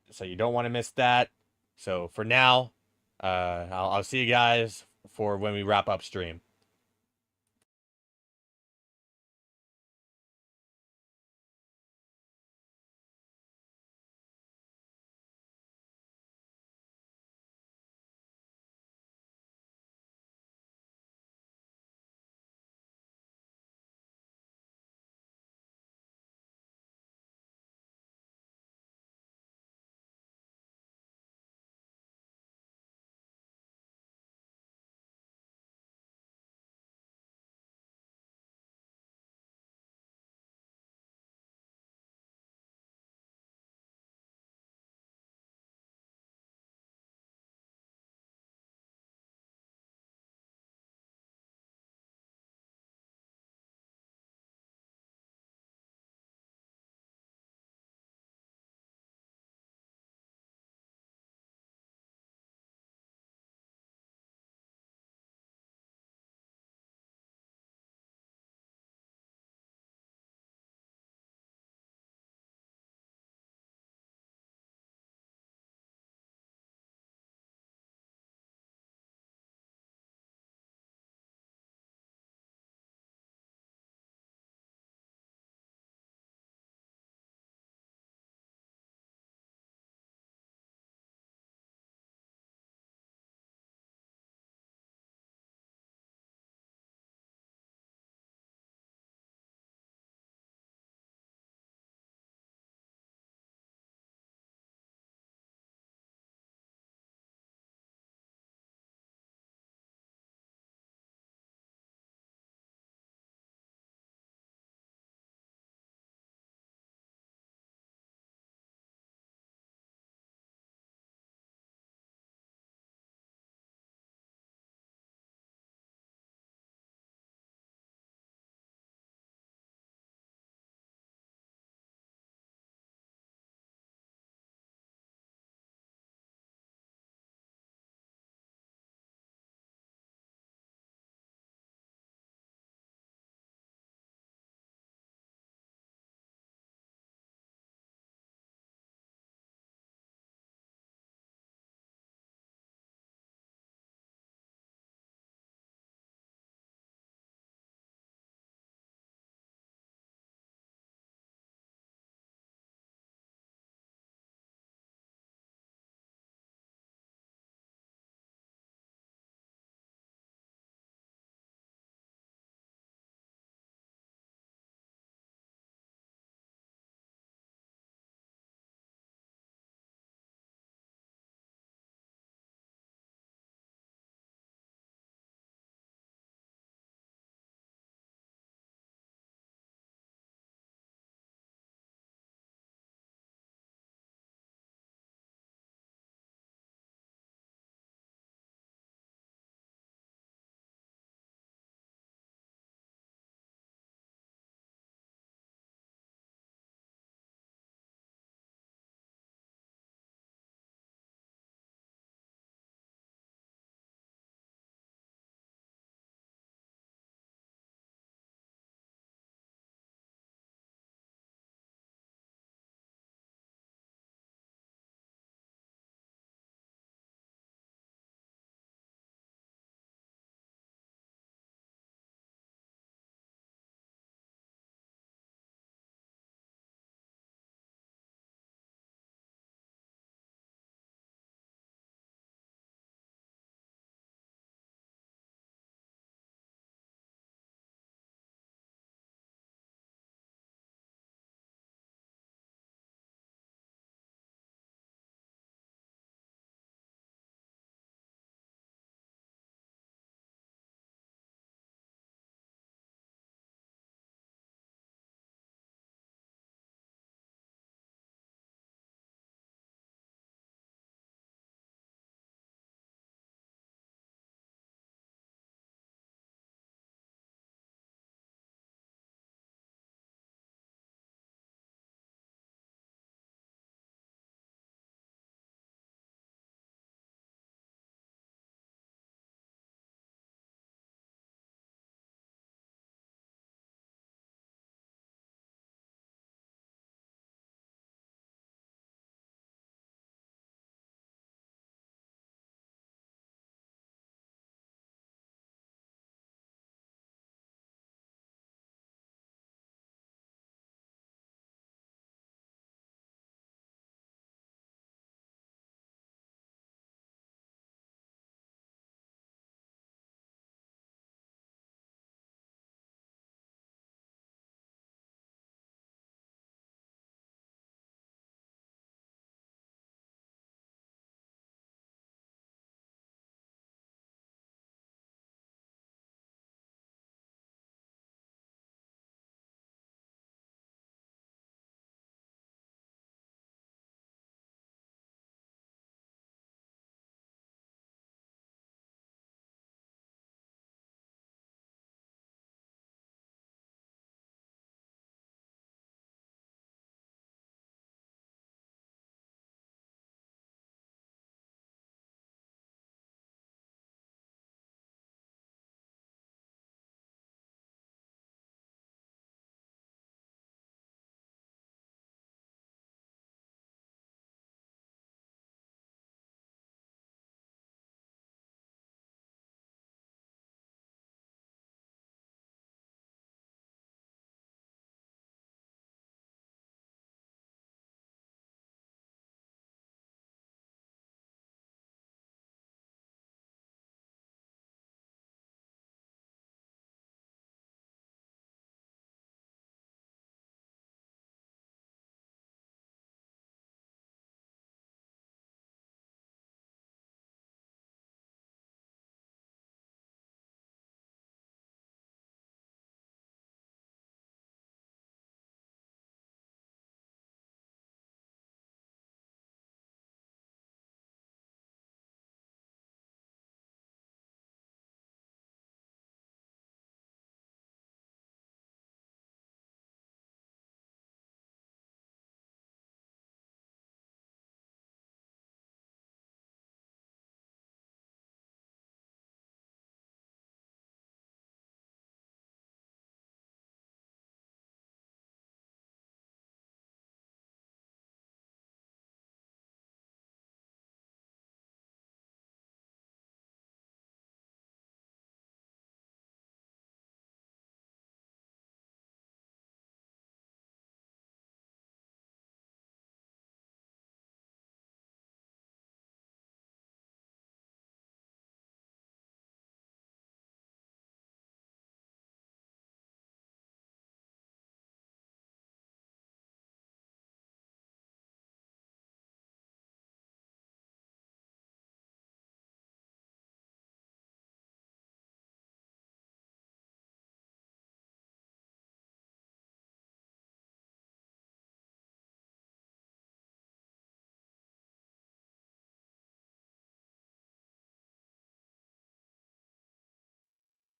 so you don't want to miss that. So for now, I'll see you guys for when we wrap up stream.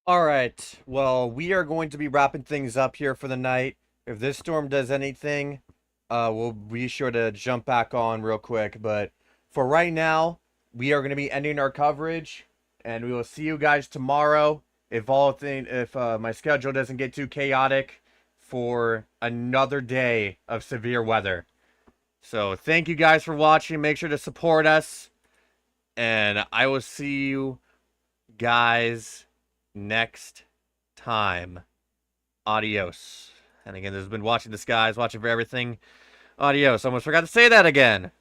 All right. Well, we are going to be wrapping things up here for the night. If this storm does anything, we'll be sure to jump back on real quick. But for right now, we are going to be ending our coverage, and we will see you guys tomorrow. If my schedule doesn't get too chaotic for another day of severe weather. So thank you guys for watching. Make sure to support us, and I will see you guys next time. Adios. And again, this has been Watching the Skies, watching for everything. Adios. Almost forgot to say that again.